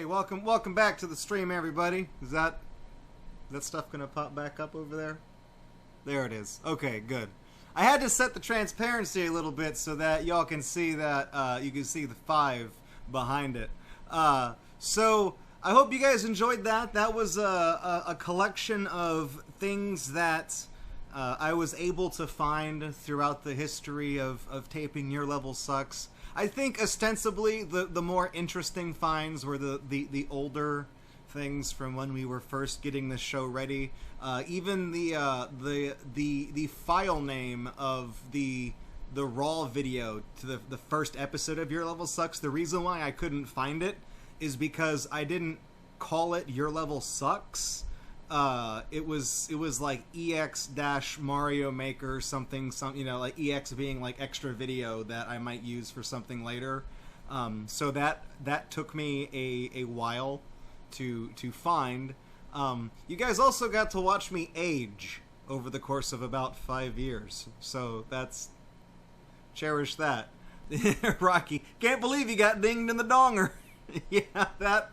Hey, welcome back to the stream, everybody. Is that stuff gonna pop back up over there? There it is. Okay, good. I had to set the transparency a little bit so that y'all can see that you can see the 5 behind it. So I hope you guys enjoyed that. That was a collection of things that I was able to find throughout the history of taping Your Level Sucks. I think ostensibly the more interesting finds were the older things from when we were first getting the show ready. Even the file name of the raw video to the first episode of Your Level Sucks. The reason why I couldn't find it is because I didn't call it Your Level Sucks. It was like EX Mario Maker something, you know, like EX being like extra video that I might use for something later. So that took me a while to find. You guys also got to watch me age over the course of about 5 years. So cherish that. Rocky, can't believe you got dinged in the donger. Yeah, that.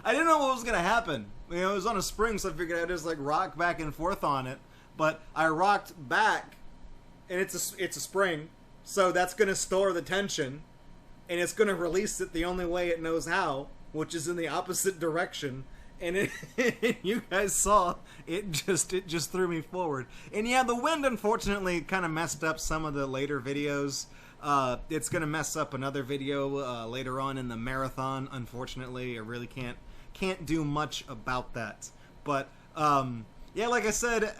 I didn't know what was gonna happen. You know, it was on a spring, so I figured I'd just like rock back and forth on it. But I rocked back, and it's a spring, so that's gonna store the tension, and it's gonna release it the only way it knows how, which is in the opposite direction. And you guys saw it just threw me forward. And yeah, the wind unfortunately kind of messed up some of the later videos. It's gonna mess up another video later on in the marathon. Unfortunately, I really can't do much about that. But yeah, like I said,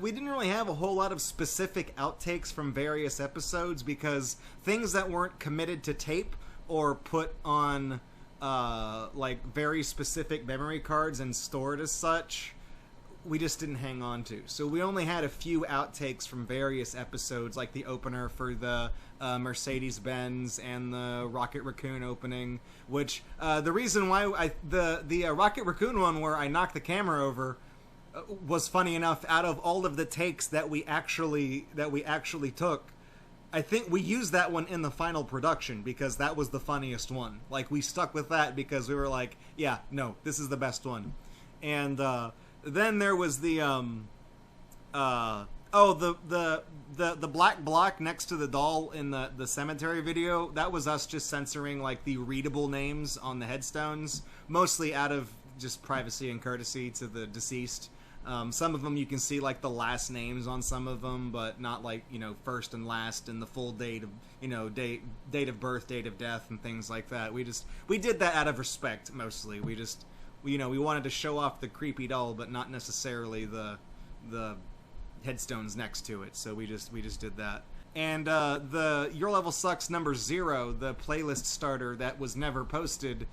we didn't really have a whole lot of specific outtakes from various episodes because things that weren't committed to tape or put on like very specific memory cards and stored as such, we just didn't hang on to. So we only had a few outtakes from various episodes, like the opener for the Mercedes-Benz and the Rocket Raccoon opening, which the reason why the Rocket Raccoon one where I knocked the camera over was funny enough. Out of all of the takes that we actually took, I think we used that one in the final production because that was the funniest one. Like, we stuck with that because we were like, yeah, no, this is the best one. And then there was the the black block next to the doll in the cemetery video. That was us just censoring like the readable names on the headstones, mostly out of just privacy and courtesy to the deceased. Some of them you can see like the last names on some of them, but not like, you know, first and last and the full date of, you know, date of birth, date of death, and things like that. We did that out of respect mostly. We wanted to show off the creepy doll, but not necessarily the headstones next to it. So we just did that. And the Your Level Sucks number 0, the playlist starter that was never posted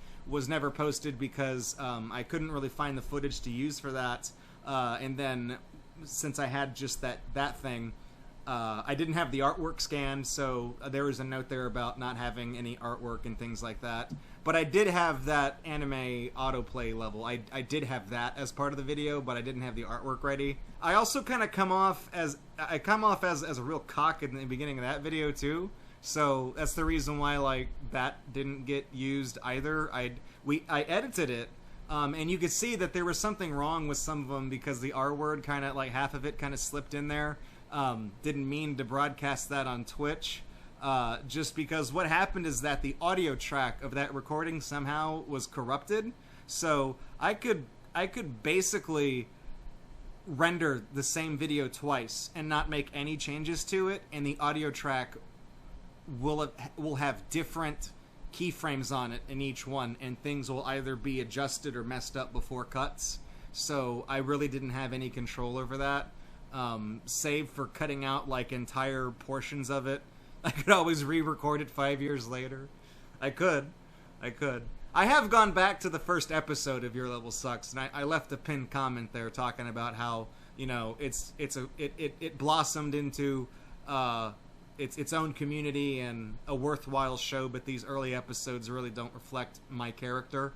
because I couldn't really find the footage to use for that. And then since I had just that thing, I didn't have the artwork scanned, so there was a note there about not having any artwork and things like that. But I did have that anime autoplay level. I did have that as part of the video, but I didn't have the artwork ready. I also kind of come off as a real cock in the beginning of that video too. So that's the reason why like that didn't get used either. I edited it. And you could see that there was something wrong with some of them because the R word kind of like half of it kind of slipped in there. Didn't mean to broadcast that on Twitch. Just because what happened is that the audio track of that recording somehow was corrupted. So I could basically render the same video twice and not make any changes to it, and the audio track will have different keyframes on it in each one, and things will either be adjusted or messed up before cuts. So I really didn't have any control over that, save for cutting out like entire portions of it. I could always re-record it 5 years later. I could. I have gone back to the first episode of Your Level Sucks, and I left a pinned comment there talking about how, you know, it blossomed into its own community and a worthwhile show, but these early episodes really don't reflect my character,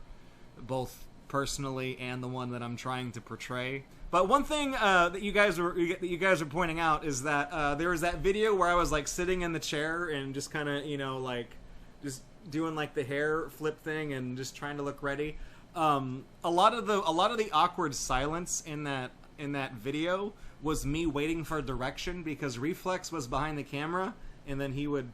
both personally and the one that I'm trying to portray. But one thing that you guys were pointing out is that there was that video where I was like sitting in the chair and just kind of, you know, like just doing like the hair flip thing and just trying to look ready. A lot of the awkward silence in that video was me waiting for direction, because Reflex was behind the camera, and then he would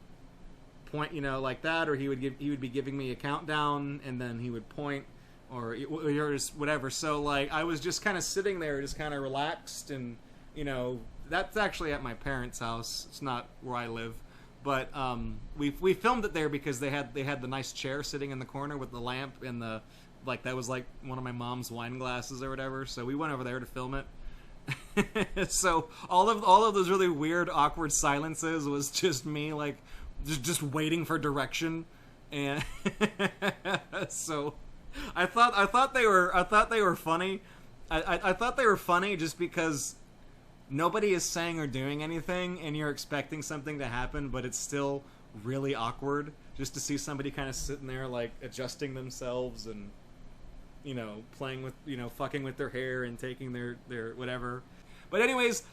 point, like that, or he would be giving me a countdown, and then he would point, or just whatever. So like I was just kind of sitting there, just kind of relaxed, and that's actually at my parents' house. It's not where I live, but we filmed it there because they had the nice chair sitting in the corner with the lamp and the that was like one of my mom's wine glasses or whatever. So we went over there to film it. So all of those really weird, awkward silences was just me like just waiting for direction, and so I thought they were funny. I thought they were funny just because nobody is saying or doing anything, and you're expecting something to happen, but it's still really awkward just to see somebody kind of sitting there like adjusting themselves and playing with fucking with their hair and taking their whatever. But anyways,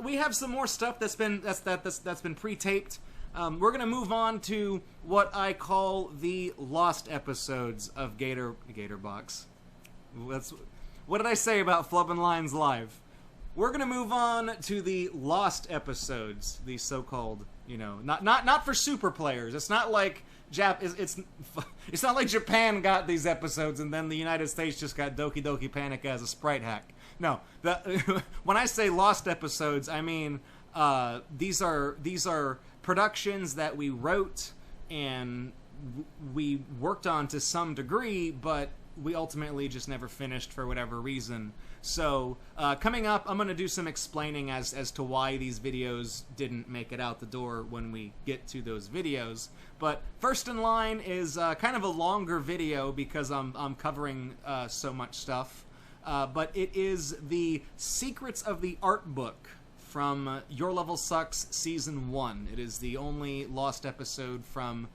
we have some more stuff that's been pre-taped. We're gonna move on to what I call the lost episodes of Gatorbox. What did I say about Flubbin' Lines Live? We're gonna move on to the lost episodes, the so-called, not for super players. It's not like it's not like Japan got these episodes and then the United States just got Doki Doki Panic as a sprite hack. No, when I say lost episodes, I mean these are productions that we wrote and we worked on to some degree, but we ultimately just never finished for whatever reason. So coming up, I'm going to do some explaining as to why these videos didn't make it out the door when we get to those videos. But first in line is kind of a longer video because I'm covering so much stuff. But it is the Secrets of the Art Book from Your Level Sucks Season 1. It is the only lost episode from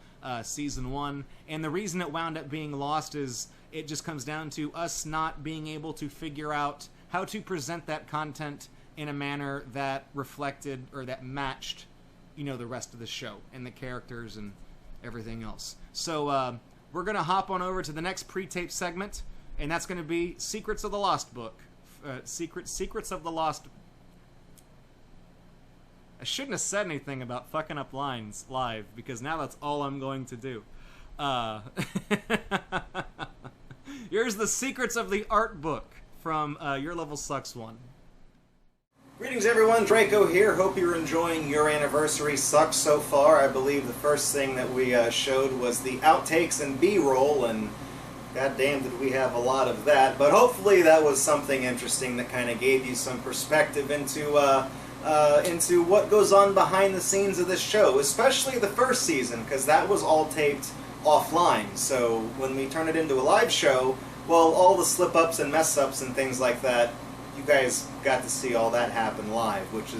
Season 1. And the reason it wound up being lost is it just comes down to us not being able to figure out how to present that content in a manner that reflected or that matched, the rest of the show and the characters and everything else. So we're going to hop on over to the next pre-tape segment, and that's going to be Secrets of the Lost Book. Secrets of the Lost... I shouldn't have said anything about fucking up lines live, because now that's all I'm going to do. Here's the Secrets of the Art Book from Your Level Sucks 1. Greetings everyone, Draco here. Hope you're enjoying your anniversary sucks so far. I believe the first thing that we showed was the outtakes and B-roll, and goddamn did we have a lot of that. But hopefully that was something interesting that kind of gave you some perspective into what goes on behind the scenes of this show, especially the first season, because that was all taped offline. So when we turn it into a live show, well, all the slip-ups and mess-ups and things like that, you guys got to see all that happen live, which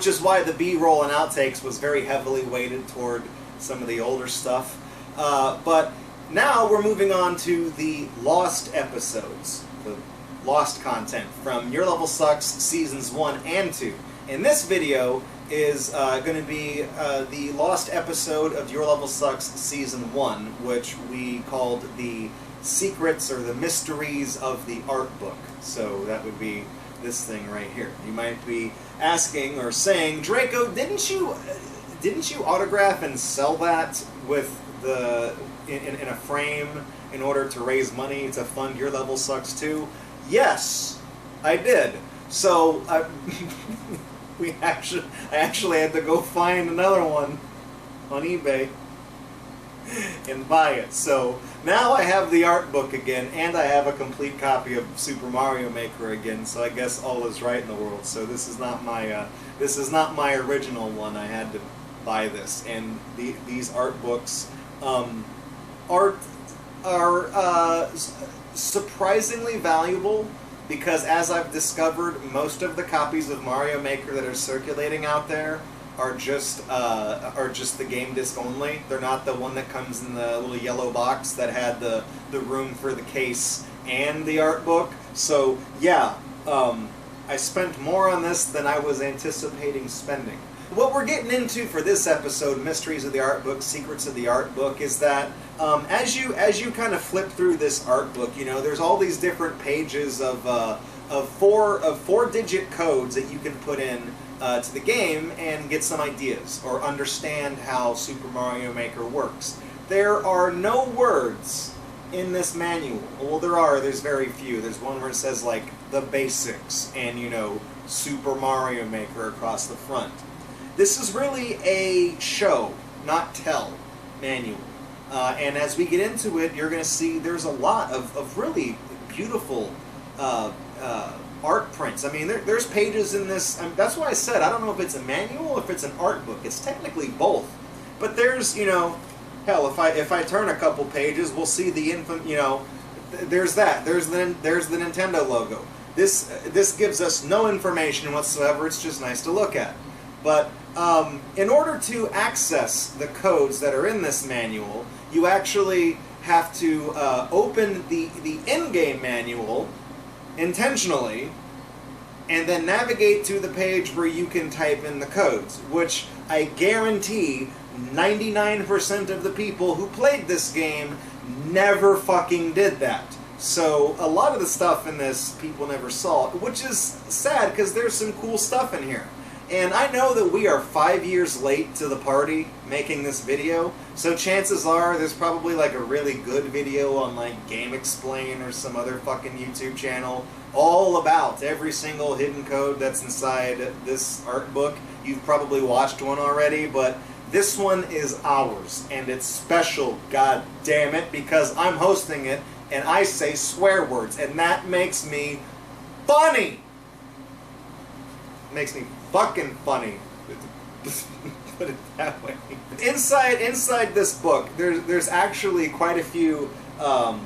is why the B-roll and outtakes was very heavily weighted toward some of the older stuff. But now we're moving on to the lost episodes, the lost content from Your Level Sucks Seasons 1 and 2. And this video is going to be the lost episode of Your Level Sucks Season 1, which we called the Secrets or the Mysteries of the Art Book. So that would be this thing right here. You might be asking or saying, Draco, didn't you autograph and sell that with in a frame in order to raise money to fund Your Level Sucks 2? Yes, I did. So I actually had to go find another one on eBay and buy it. So now I have the art book again, and I have a complete copy of Super Mario Maker again. So I guess all is right in the world. So this is not my original one. I had to buy this, and these art books are surprisingly valuable. Because as I've discovered, most of the copies of Mario Maker that are circulating out there are just the game disc only. They're not the one that comes in the little yellow box that had the room for the case and the art book. So yeah, I spent more on this than I was anticipating spending. what we're getting into for this episode, Mysteries of the Art Book, Secrets of the Art Book, is that as you kind of flip through this art book, you know, there's all these different pages of 4-digit codes that you can put in to the game and get some ideas or understand how Super Mario Maker works. There are no words in this manual. Well, there's very few. There's one where it says, like, the basics and, you know, Super Mario Maker across the front. This is really a show, not tell, manual. And as we get into it, you're going to see there's a lot of really beautiful art prints. I mean, there's pages in this. That's why I said I don't know if it's a manual or if it's an art book. It's technically both. But there's, you know, hell, if I turn a couple pages, we'll see the you know, there's that. There's the Nintendo logo. This gives us no information whatsoever. It's just nice to look at. But in order to access the codes that are in this manual, you actually have to open the in-game manual intentionally and then navigate to the page where you can type in the codes, which I guarantee 99% of the people who played this game never fucking did that. So a lot of the stuff in this people never saw, which is sad because there's some cool stuff in here. And I know that we are 5 years late to the party making this video, so chances are there's probably like a really good video on like Game Explain or some other fucking YouTube channel all about every single hidden code that's inside this art book. You've probably watched one already, but this one is ours, and it's special, god damn it, because I'm hosting it and I say swear words, and that makes me funny! Makes me fucking funny. Put it that way. Inside this book, there's actually quite a few codes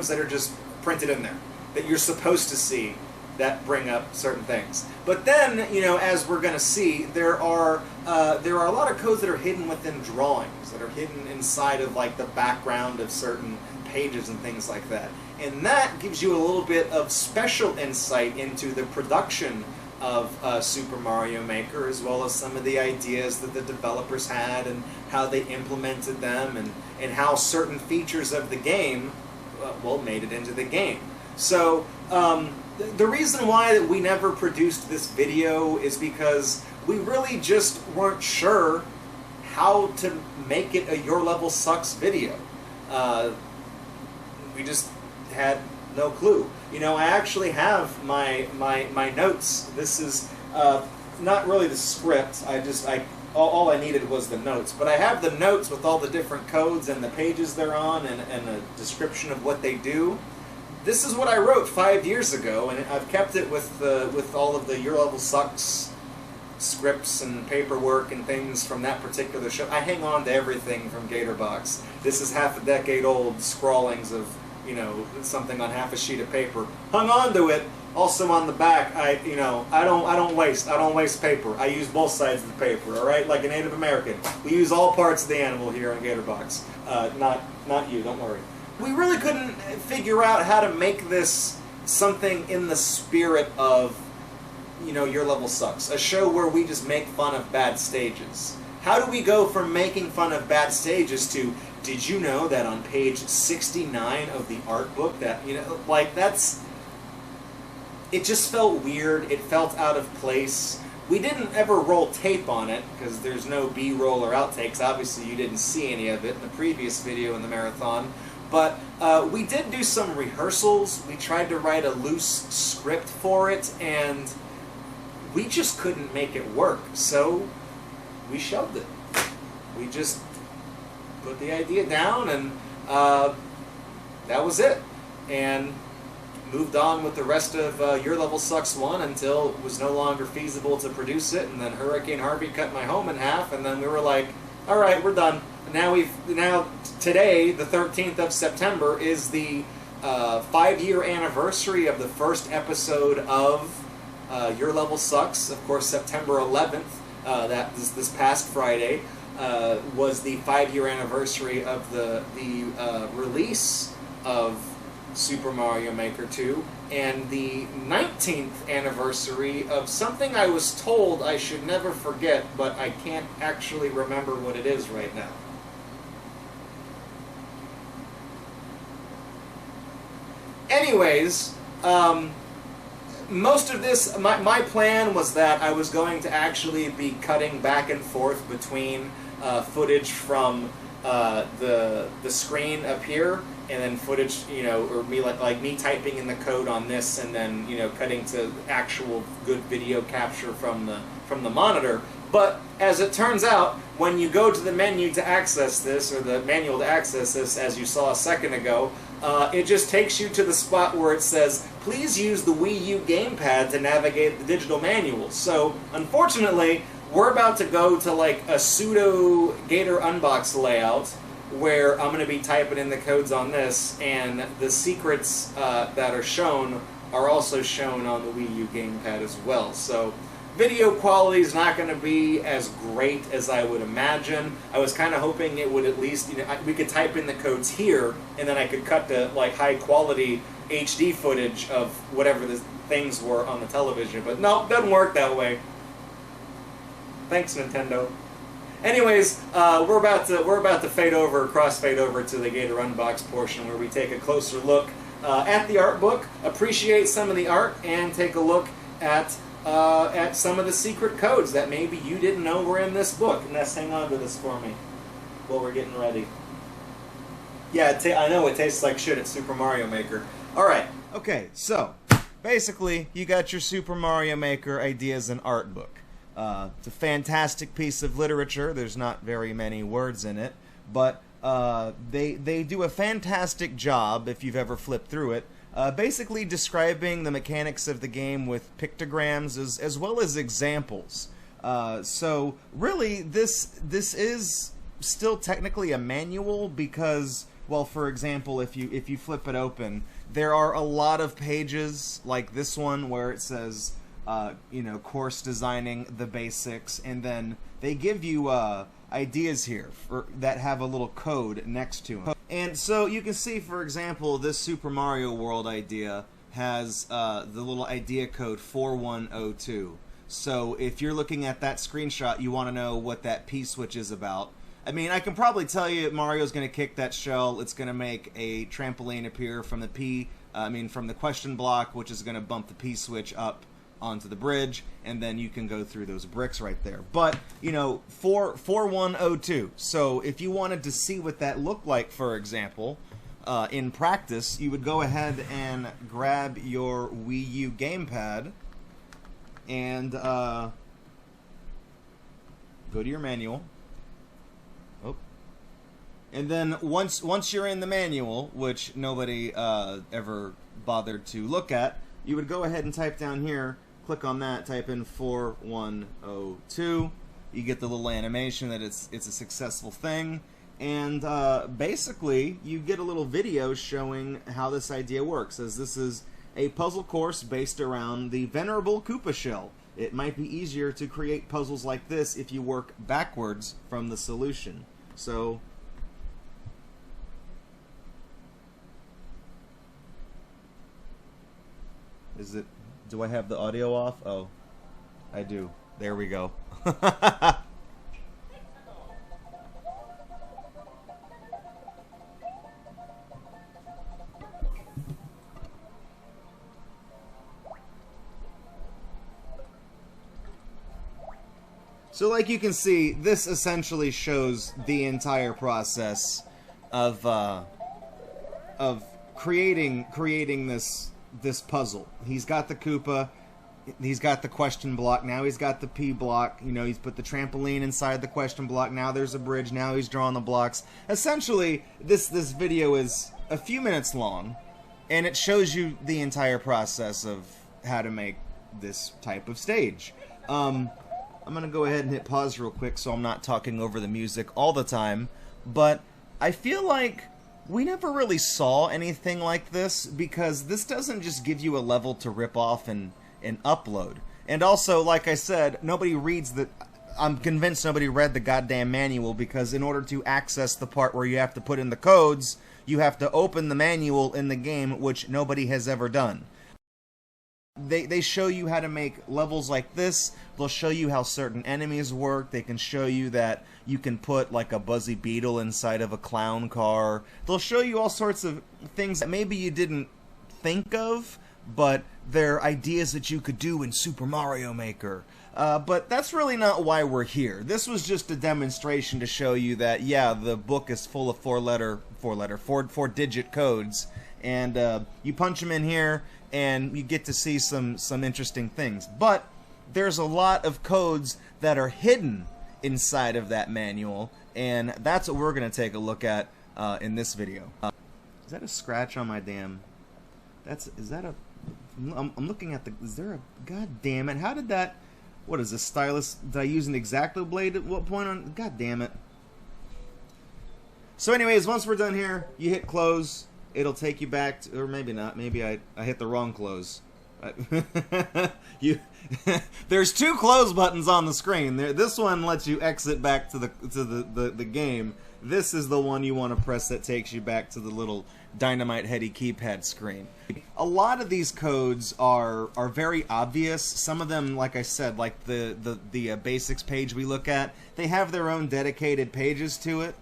that are just printed in there that you're supposed to see that bring up certain things. But then, you know, as we're going to see, there are a lot of codes that are hidden within drawings, that are hidden inside of like the background of certain pages and things like that. And that gives you a little bit of special insight into the production of Super Mario Maker, as well as some of the ideas that the developers had and how they implemented them, and how certain features of the game, well, made it into the game. So, the reason why that we never produced this video is because we really just weren't sure how to make it a Your Level Sucks video. We just had no clue. You know, I actually have my notes. This is not really the script. All I needed was the notes. But I have the notes with all the different codes and the pages they're on and a description of what they do. This is what I wrote 5 years ago, and I've kept it with all of the Your Level Sucks scripts and paperwork and things from that particular show. I hang on to everything from Gatorbox. This is half a decade old scrawlings of, you know, something on half a sheet of paper. Hung on to it. Also on the back, I don't waste paper. I use both sides of the paper. All right, like a Native American. We use all parts of the animal here on Gatorbox. Not you. Don't worry. We really couldn't figure out how to make this something in the spirit of, you know, Your Level Sucks, a show where we just make fun of bad stages. How do we go from making fun of bad stages to, did you know that on page 69 of the art book that, you know, like that's, it just felt weird, it felt out of place. We didn't ever roll tape on it, because there's no B-roll or outtakes. Obviously you didn't see any of it in the previous video in the marathon. But we did do some rehearsals. We tried to write a loose script for it, and we just couldn't make it work. So we shelved it. We just put the idea down, and that was it. And moved on with the rest of Your Level Sucks 1 until it was no longer feasible to produce it, and then Hurricane Harvey cut my home in half, and then we were like, all right, we're done. Now today, the 13th of September, is the 5-year anniversary of the first episode of Your Level Sucks. Of course, September 11th, this past Friday, was the 5-year anniversary of the release of Super Mario Maker 2, and the 19th anniversary of something I was told I should never forget, but I can't actually remember what it is right now. Anyways, most of this, my plan was that I was going to actually be cutting back and forth between footage from the screen up here, and then footage, you know, or me like me typing in the code on this, and then, you know, cutting to actual good video capture from the monitor. But as it turns out, when you go to the menu to access this, or the manual to access this, as you saw a second ago, it just takes you to the spot where it says, please use the Wii U gamepad to navigate the digital manual. So, unfortunately, we're about to go to like a pseudo Gator unbox layout where I'm going to be typing in the codes on this, and the secrets that are shown are also shown on the Wii U gamepad as well. So video quality is not going to be as great as I would imagine. I was kind of hoping it would at least, you know, we could type in the codes here, and then I could cut to like high quality HD footage of whatever the things were on the television. But no, it doesn't work that way. Thanks, Nintendo. Anyways, we're about to cross-fade over to the Gator Unbox portion, where we take a closer look at the art book, appreciate some of the art, and take a look at some of the secret codes that maybe you didn't know were in this book. And let's hang on to this for me while we're getting ready. Yeah, I know it tastes like shit at Super Mario Maker. Alright. Okay, so, basically, you got your Super Mario Maker Ideas and Art book. It's a fantastic piece of literature. There's not very many words in it, but they do a fantastic job, if you've ever flipped through it, basically describing the mechanics of the game with pictograms as well as examples. So really, this is still technically a manual because, well, for example, if you flip it open, there are a lot of pages like this one where it says, you know, course designing the basics, and then they give you ideas here that have a little code next to them. And so you can see, for example, this Super Mario World idea has the little idea code 4102. So if you're looking at that screenshot, you want to know what that P-switch is about. I mean, I can probably tell you Mario's going to kick that shell. It's going to make a trampoline appear from the from the question block, which is going to bump the P-switch up onto the bridge, and then you can go through those bricks right there. But, you know, 4102. So if you wanted to see what that looked like, for example, in practice, you would go ahead and grab your Wii U gamepad and go to your manual. Oh. And then once you're in the manual, which nobody ever bothered to look at, you would go ahead and type down here, click on that, type in 4102. You get the little animation that it's a successful thing, and basically you get a little video showing how this idea works, as this is a puzzle course based around the venerable Koopa shell. It might be easier to create puzzles like this if you work backwards from the solution. So do I have the audio off? Oh, I do. There we go. So like you can see, this essentially shows the entire process of creating this puzzle. He's got the Koopa, he's got the question block, now he's got the P block, you know, he's put the trampoline inside the question block, now there's a bridge, now he's drawing the blocks. Essentially, this video is a few minutes long, and it shows you the entire process of how to make this type of stage. I'm going to go ahead and hit pause real quick so I'm not talking over the music all the time, but I feel like we never really saw anything like this, because this doesn't just give you a level to rip off and upload. And also, like I said, nobody reads the... I'm convinced nobody read the goddamn manual, because in order to access the part where you have to put in the codes, you have to open the manual in the game, which nobody has ever done. They show you how to make levels like this. They'll show you how certain enemies work. They can show you that you can put like a Buzzy Beetle inside of a clown car. They'll show you all sorts of things that maybe you didn't think of, but they're ideas that you could do in Super Mario Maker. But that's really not why we're here. This was just a demonstration to show you that, yeah, the book is full of four-digit codes, and you punch them in here, and you get to see some interesting things. But there's a lot of codes that are hidden inside of that manual, and that's what we're going to take a look at in this video. Is that a scratch on my damn... Is that a... I'm looking at the... Is there a... God damn it. How did that... What is this, stylus? Did I use an X-Acto blade at what point on... God damn it. So anyways, once we're done here, you hit close. It'll take you back to... Or maybe not. Maybe I hit the wrong close. There's two close buttons on the screen. This one lets you exit back to the game. This is the one you want to press that takes you back to the little dynamite heady keypad screen. A lot of these codes are very obvious. Some of them, like I said, like the basics page we look at, they have their own dedicated pages to it.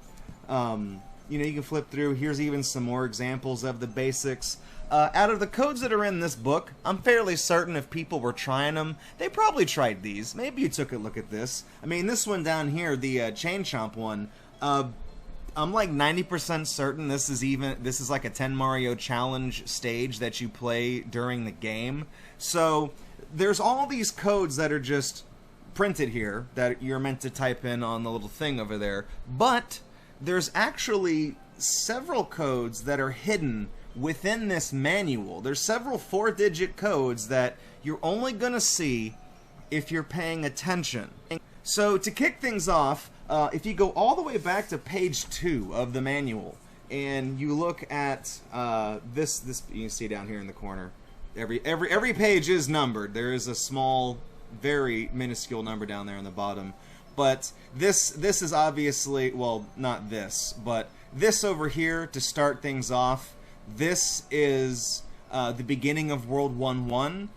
You know, you can flip through. Here's even some more examples of the basics. Out of the codes that are in this book, I'm fairly certain if people were trying them, they probably tried these. Maybe you took a look at this. I mean, this one down here, the Chain Chomp one, I'm like 90% certain this is like a 10 Mario challenge stage that you play during the game. So there's all these codes that are just printed here that you're meant to type in on the little thing over there. But there's actually several codes that are hidden within this manual. There's several 4-digit codes that you're only gonna see if you're paying attention. So to kick things off, if you go all the way back to page 2 of the manual, and you look at this you can see down here in the corner. Every page is numbered. There is a small, very minuscule number down there on the bottom. But this is obviously, well, not this, but this over here to start things off. This is the beginning of World 1-1.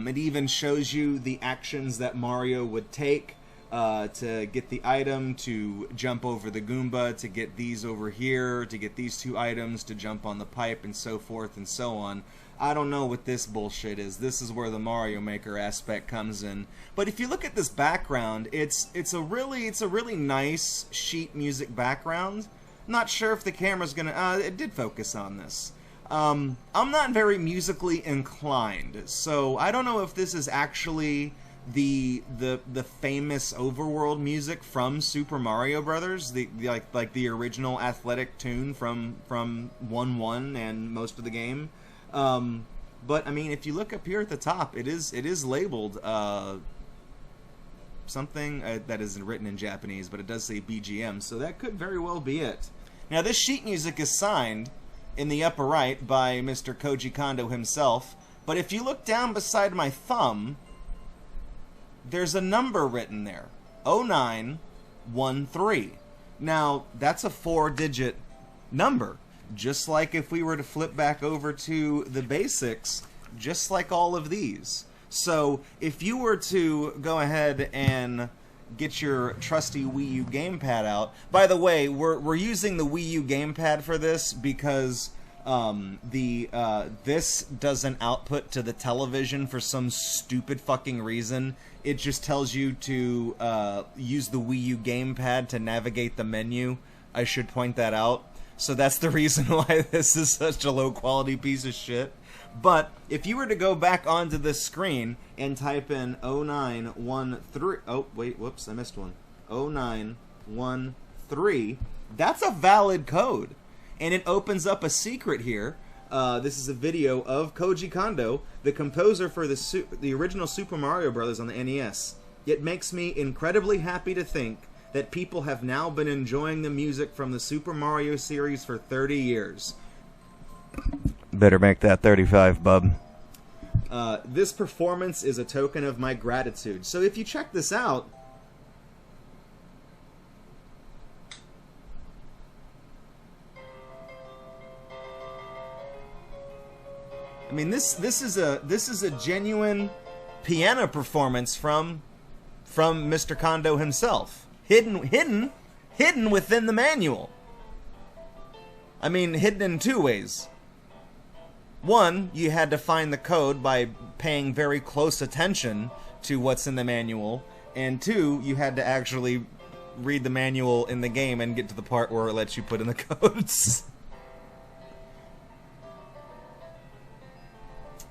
It even shows you the actions that Mario would take to get the item, to jump over the Goomba, to get these over here, to get these 2 items, to jump on the pipe, and so forth and so on. I don't know what this bullshit is. This is where the Mario Maker aspect comes in. But if you look at this background, it's a really nice sheet music background. Not sure if the camera's gonna... it did focus on this. I'm not very musically inclined, so I don't know if this is actually the famous overworld music from Super Mario Brothers, like the original athletic tune from 1-1 and most of the game. But I mean, if you look up here at the top, it is labeled something that isn't written in Japanese, but it does say BGM, so that could very well be it. Now, this sheet music is signed in the upper right by Mr. Koji Kondo himself, but if you look down beside my thumb, there's a number written there, 0913. Now, that's a 4-digit number, just like if we were to flip back over to the basics, just like all of these. So, if you were to go ahead and get your trusty Wii U gamepad out. By the way, we're using the Wii U gamepad for this because this doesn't output to the television for some stupid fucking reason. It just tells you to use the Wii U gamepad to navigate the menu. I should point that out. So that's the reason why this is such a low quality piece of shit. But if you were to go back onto this screen and type in 0913, oh wait, whoops, I missed one. 0913, that's a valid code. And it opens up a secret here. This is a video of Koji Kondo, the composer for the original Super Mario Bros. On the NES. It makes me incredibly happy to think that people have now been enjoying the music from the Super Mario series for 30 years. Better make that 35, bub. This performance is a token of my gratitude. So if you check this out, I mean, this is a genuine piano performance from Mr. Kondo himself, hidden within the manual. I mean, hidden in two ways. One, you had to find the code by paying very close attention to what's in the manual, and two, you had to actually read the manual in the game and get to the part where it lets you put in the codes.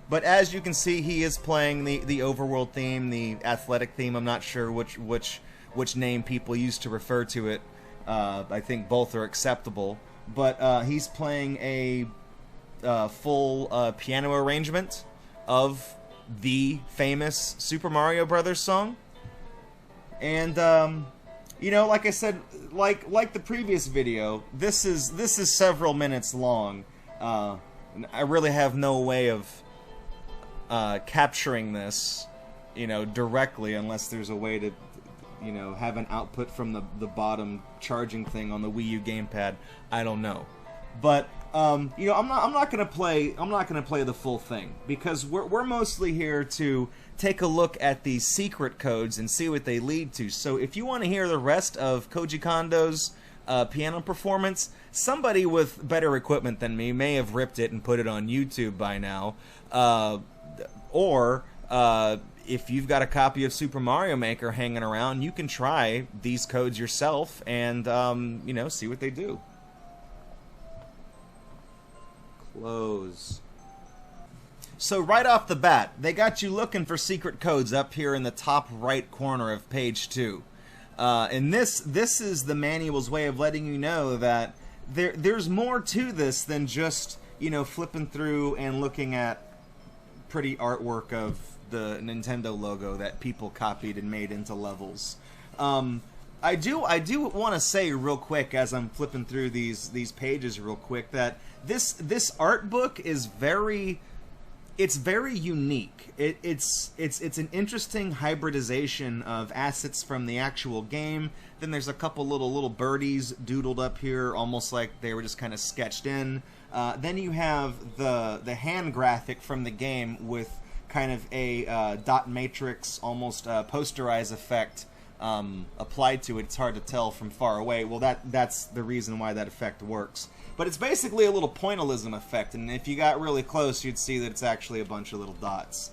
But as you can see, he is playing the overworld theme, the athletic theme. I'm not sure which name people use to refer to it. I think both are acceptable. But he's playing a full piano arrangement of the famous Super Mario Brothers song. And you know, like I said, like the previous video, this is several minutes long. I really have no way of capturing this, you know, directly, unless there's a way to, you know, have an output from the bottom charging thing on the Wii U gamepad. I don't know, but you know, I'm not gonna play the full thing, because we're mostly here to take a look at the secret codes and see what they lead to. So if you want to hear the rest of Koji Kondo's piano performance, somebody with better equipment than me may have ripped it and put it on YouTube by now. Or if you've got a copy of Super Mario Maker hanging around, you can try these codes yourself and, you know, see what they do. Close. So right off the bat, they got you looking for secret codes up here in the top right corner of page 2. And this is the manual's way of letting you know that there's more to this than just, you know, flipping through and looking at pretty artwork of the Nintendo logo that people copied and made into levels. I do want to say real quick, as I'm flipping through these pages real quick, that this art book is very unique. It's an interesting hybridization of assets from the actual game. Then there's a couple little birdies doodled up here, almost like they were just kind of sketched in. Then you have the hand graphic from the game with kind of a dot matrix, almost posterized effect applied to it. It's hard to tell from far away. Well, that's the reason why that effect works. But it's basically a little pointillism effect, and if you got really close, you'd see that it's actually a bunch of little dots.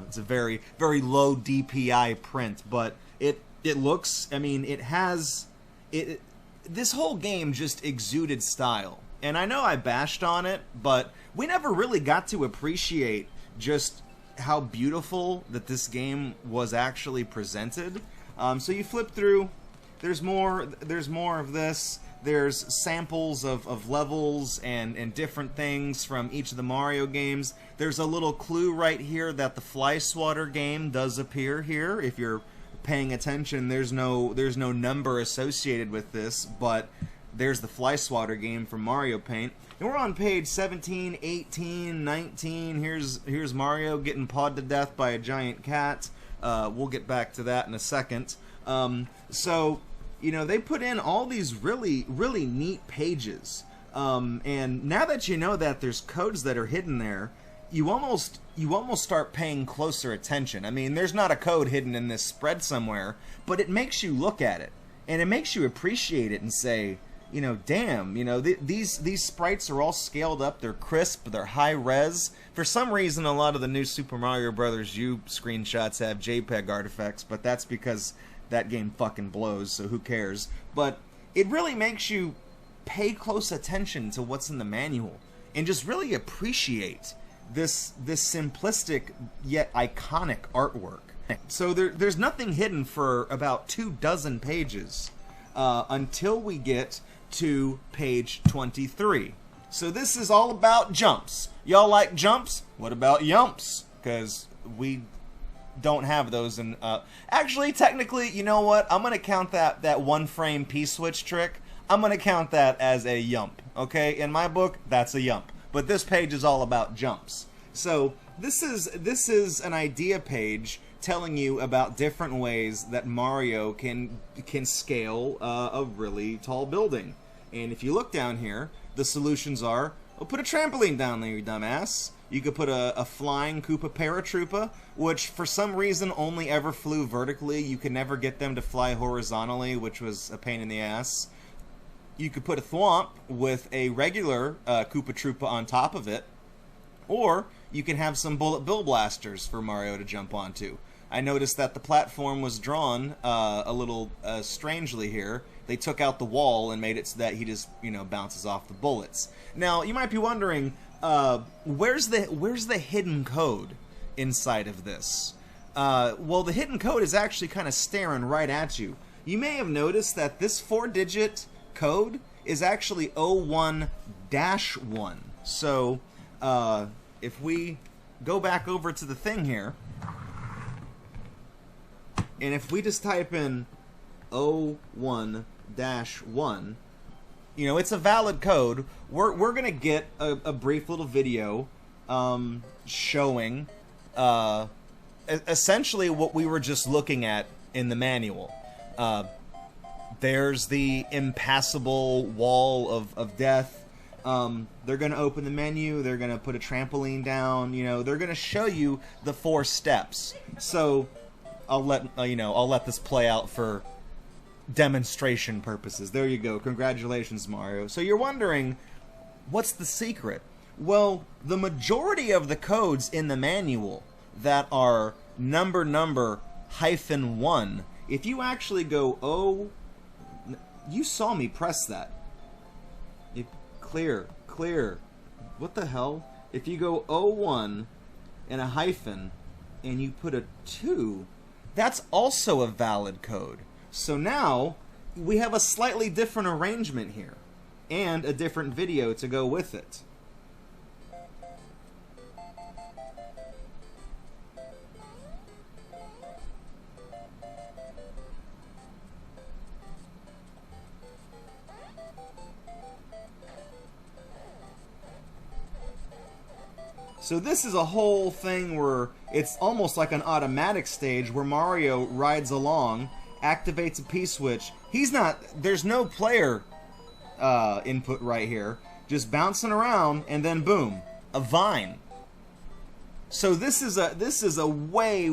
It's a very, very low DPI print, but it looks, I mean, it has... This whole game just exuded style. And I know I bashed on it, but we never really got to appreciate just how beautiful that this game was actually presented. So you flip through, there's more of this. There's samples of levels and different things from each of the Mario games. There's a little clue right here that the Fly Swatter game does appear here. If you're paying attention, there's no number associated with this, but there's the Fly Swatter game from Mario Paint. And we're on page 17, 18, 19. Here's Mario getting pawed to death by a giant cat. We'll get back to that in a second. So, you know, they put in all these really, really neat pages. And now that you know that there's codes that are hidden there, you almost start paying closer attention. I mean, there's not a code hidden in this spread somewhere, but it makes you look at it, and it makes you appreciate it and say, you know, damn, you know, these sprites are all scaled up, they're crisp, they're high res. For some reason, a lot of the new Super Mario Bros. U screenshots have JPEG artifacts, but that's because that game fucking blows, so who cares? But it really makes you pay close attention to what's in the manual and just really appreciate this simplistic yet iconic artwork. So there's nothing hidden for about 24 pages until we get to page 23. So this is all about jumps. Y'all like jumps? What about yumps? Because we don't have those in... Actually, technically, you know what? I'm going to count that one-frame P-switch trick. I'm going to count that as a yump. Okay? In my book, that's a yump. But this page is all about jumps. So this is an idea page telling you about different ways that Mario can scale a really tall building. And if you look down here, the solutions are Well, put a trampoline down there, you dumbass. You could put a flying Koopa Paratroopa, which for some reason only ever flew vertically. You could never get them to fly horizontally, which was a pain in the ass. You could put a Thwomp with a regular Koopa Troopa on top of it. Or you can have some Bullet Bill Blasters for Mario to jump onto. I noticed that the platform was drawn a little strangely here. They took out the wall and made it so that he just, bounces off the bullets. Now, you might be wondering, where's the hidden code inside of this? Well, the hidden code is actually kind of staring right at you. You may have noticed that this 4-digit code is actually 01-1. So, if we go back over to the thing here, and if we just type in 01-1, it's a valid code. We're gonna get a brief little video showing essentially what we were just looking at in the manual. There's the impassable wall of death. They're gonna open the menu. They're gonna put a trampoline down. They're gonna show you the 4 steps. So I'll let this play out for demonstration purposes. There you go. Congratulations, Mario. So you're wondering, what's the secret? Well, the majority of the codes in the manual that are number -1, if you actually go you saw me press that. Clear. What the hell? If you go 01 and a hyphen and you put a 2, that's also a valid code. So now we have a slightly different arrangement here and a different video to go with it. So this is a whole thing where it's almost like an automatic stage where Mario rides along, activates a P-switch. There's no player input right here. Just bouncing around, and then boom, a vine. So this is a way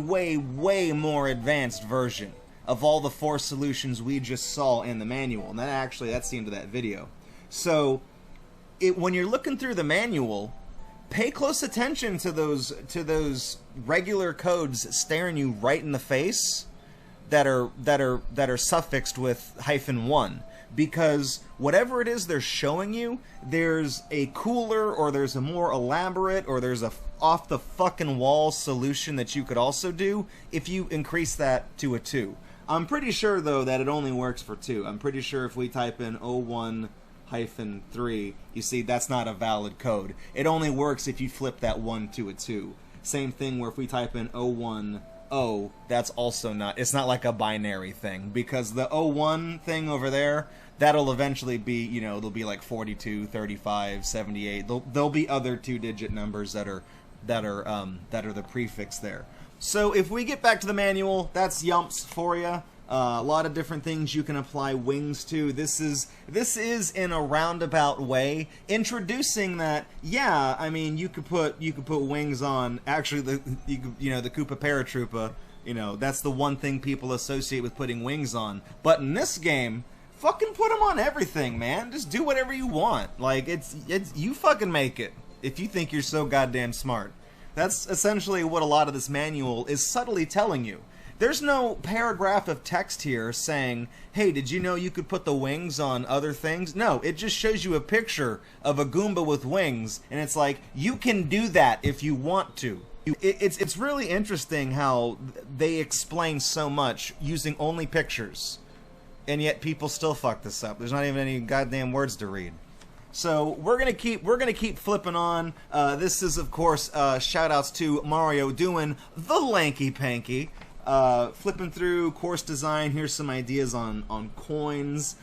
more advanced version of all the 4 solutions we just saw in the manual. And that's the end of that video. So when you're looking through the manual, pay close attention to those regular codes staring you right in the face that are suffixed with -1, because whatever it is they're showing you, there's a cooler or there's a more elaborate or there's a off the fucking wall solution that you could also do if you increase that to a 2. I'm pretty sure though that it only works for 2. I'm pretty sure if we type in 01-3, you see that's not a valid code. It only works if you flip that 1 to a 2. Same thing where if we type in 01, that's also not, it's not like a binary thing, because the 01 thing over there, that'll eventually be, there'll be like 42, 35, 78. There'll be other 2-digit numbers that are the prefix there. So if we get back to the manual, that's Yumps for you. A lot of different things you can apply wings to. This is in a roundabout way introducing that. Yeah, I mean you could put wings on. Actually, the Koopa Paratroopa. That's the one thing people associate with putting wings on. But in this game, fucking put them on everything, man. Just do whatever you want. Like it's you fucking make it if you think you're so goddamn smart. That's essentially what a lot of this manual is subtly telling you. There's no paragraph of text here saying, hey, did you know you could put the wings on other things? No, it just shows you a picture of a Goomba with wings, and it's like, you can do that if you want to. It's really interesting how they explain so much using only pictures, and yet people still fuck this up. There's not even any goddamn words to read. So we're gonna keep flipping on. This is, of course, shout-outs to Mario doing the lanky panky. Flipping through course design, here's some ideas on coins.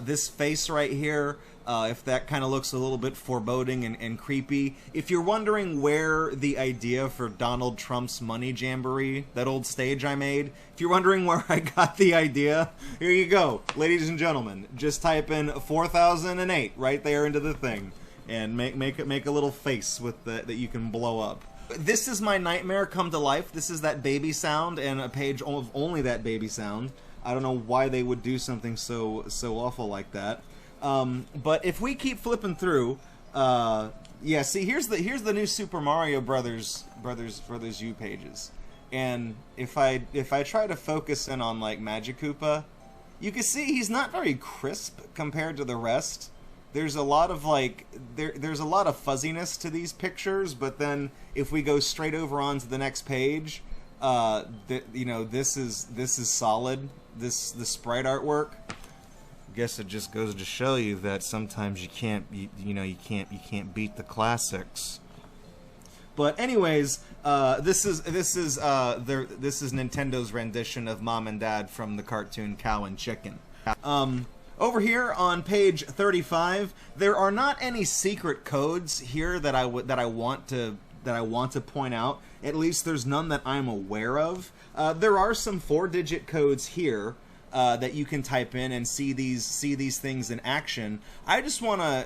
This face right here, if that kind of looks a little bit foreboding and creepy. If you're wondering where the idea for Donald Trump's Money Jamboree, that old stage I made, if you're wondering where I got the idea, here you go, ladies and gentlemen. Just type in 4008 right there into the thing. and make a little face with that you can blow up. This is my nightmare come to life. This is that baby sound, and a page of only that baby sound. I don't know why they would do something so awful like that. But if we keep flipping through, yeah, see, here's the new Super Mario Brothers U pages, and if I try to focus in on like Magic Koopa, you can see he's not very crisp compared to the rest. There's a lot of like there's a lot of fuzziness to these pictures, but then if we go straight over onto the next page, you know, this is solid. The sprite artwork. I guess it just goes to show you that sometimes you can't you can't beat the classics. But anyways, this is Nintendo's rendition of Mom and Dad from the cartoon Cow and Chicken. Over here on page 35, there are not any secret codes here that I want to point out. At least there's none that I'm aware of. There are some 4-digit codes here that you can type in and see these things in action. I just wanna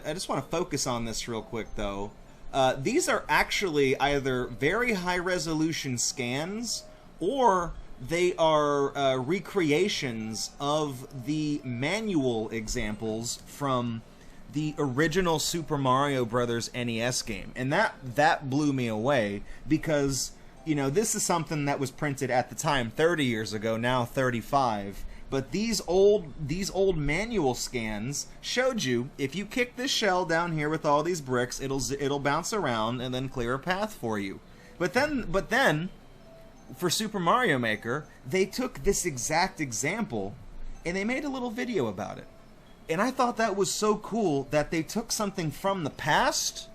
focus on this real quick though. These are actually either very high resolution scans or they are recreations of the manual examples from the original Super Mario Brothers NES game, and that blew me away because, you know, this is something that was printed at the time 30 years ago, now 35. But these old manual scans showed you if you kick this shell down here with all these bricks, it'll bounce around and then clear a path for you. But then for Super Mario Maker, they took this exact example and they made a little video about it. And I thought that was so cool that they took something from the past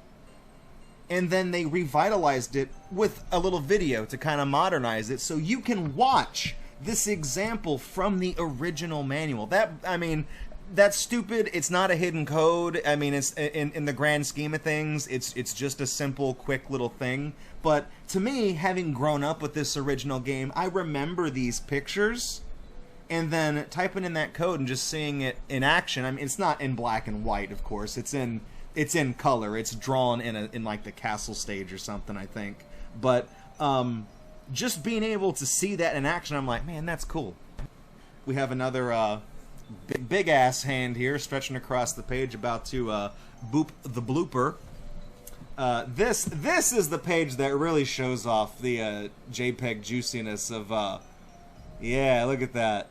and then they revitalized it with a little video to kind of modernize it so you can watch this example from the original manual. I mean, that's stupid. It's not a hidden code. I mean, it's in the grand scheme of things, it's just a simple, quick little thing. But to me, having grown up with this original game, I remember these pictures, and then typing in that code and just seeing it in action. I mean, it's not in black and white, of course. It's in color. It's drawn in like the castle stage or something, I think. But just being able to see that in action, I'm like, man, that's cool. We have another big ass hand here stretching across the page, about to boop the blooper. This is the page that really shows off the JPEG juiciness of yeah, look at that.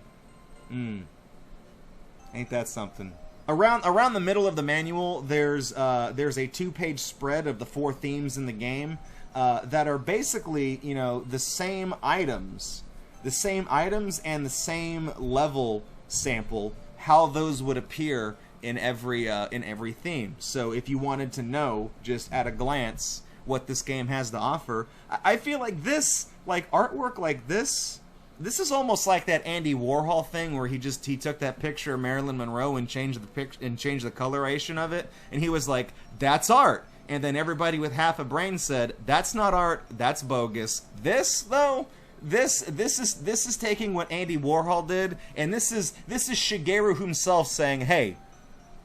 Ain't that something? Around the middle of the manual, there's a 2-page spread of the 4 themes in the game that are basically, you know, the same items and the same level sample, how those would appear in every theme. So if you wanted to know just at a glance what this game has to offer, I feel like this, like artwork like this is almost like that Andy Warhol thing where he took that picture of Marilyn Monroe and changed the coloration of it, and he was like, "That's art." And then everybody with half a brain said, "That's not art, that's bogus." This though, this is taking what Andy Warhol did, and this is Shigeru himself saying, "Hey,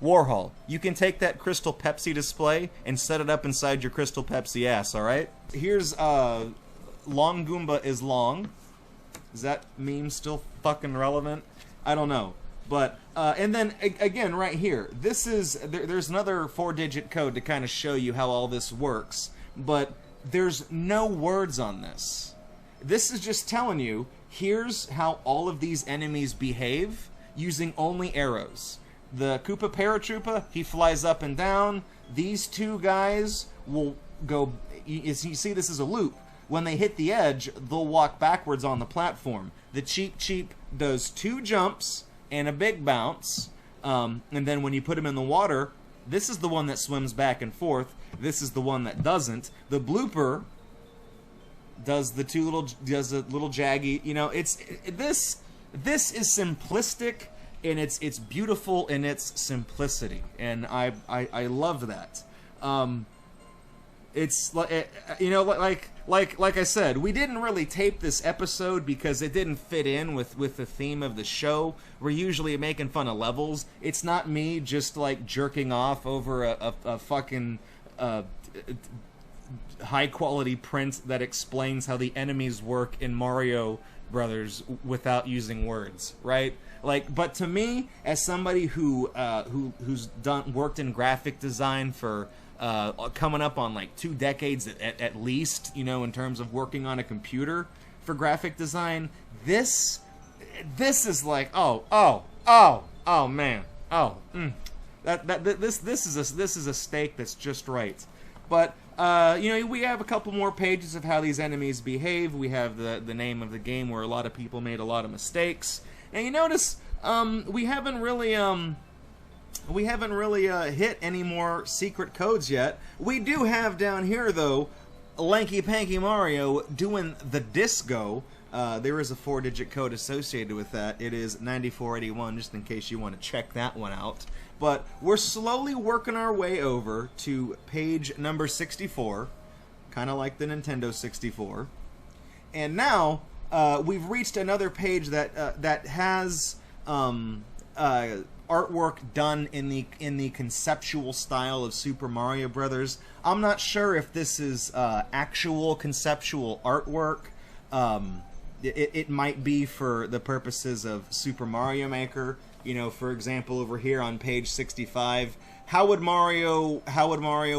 Warhol, you can take that Crystal Pepsi display and set it up inside your Crystal Pepsi ass, all right?" Here's Long Goomba is long. Is that meme still fucking relevant? I don't know. But, and then, again, right here, there's another 4-digit code to kind of show you how all this works, but there's no words on this. This is just telling you, here's how all of these enemies behave using only arrows. The Koopa Paratroopa, he flies up and down. These 2 guys will go, you see this is a loop. When they hit the edge, they'll walk backwards on the platform. The Cheep Cheep does 2 jumps and a big bounce, and then when you put him in the water, this is the one that swims back and forth. This is the one that doesn't. The blooper does a little jaggy. You know, this is simplistic, and it's beautiful in its simplicity, and I love that. it's like, you know, like I said, we didn't really tape this episode because it didn't fit in with the theme of the show. We're usually making fun of levels. It's not me just like jerking off over a fucking high quality print that explains how the enemies work in Mario Brothers without using words, right? Like, but to me, as somebody who's worked in graphic design for coming up on like 2 decades at least, you know, in terms of working on a computer for graphic design, this is like oh man, this is a steak that's just right. But you know, we have a couple more pages of how these enemies behave. We have the name of the game where a lot of people made a lot of mistakes, and you notice we haven't really hit any more secret codes yet. We do have down here, though, Lanky Panky Mario doing the disco. There is a 4-digit code associated with that. It is 9481, just in case you want to check that one out. But we're slowly working our way over to page number 64, kind of like the Nintendo 64. And now we've reached another page that has artwork done in the conceptual style of Super Mario Brothers. I'm not sure if this is actual conceptual artwork. It might be for the purposes of Super Mario Maker. You know, for example, over here on page 65, how would Mario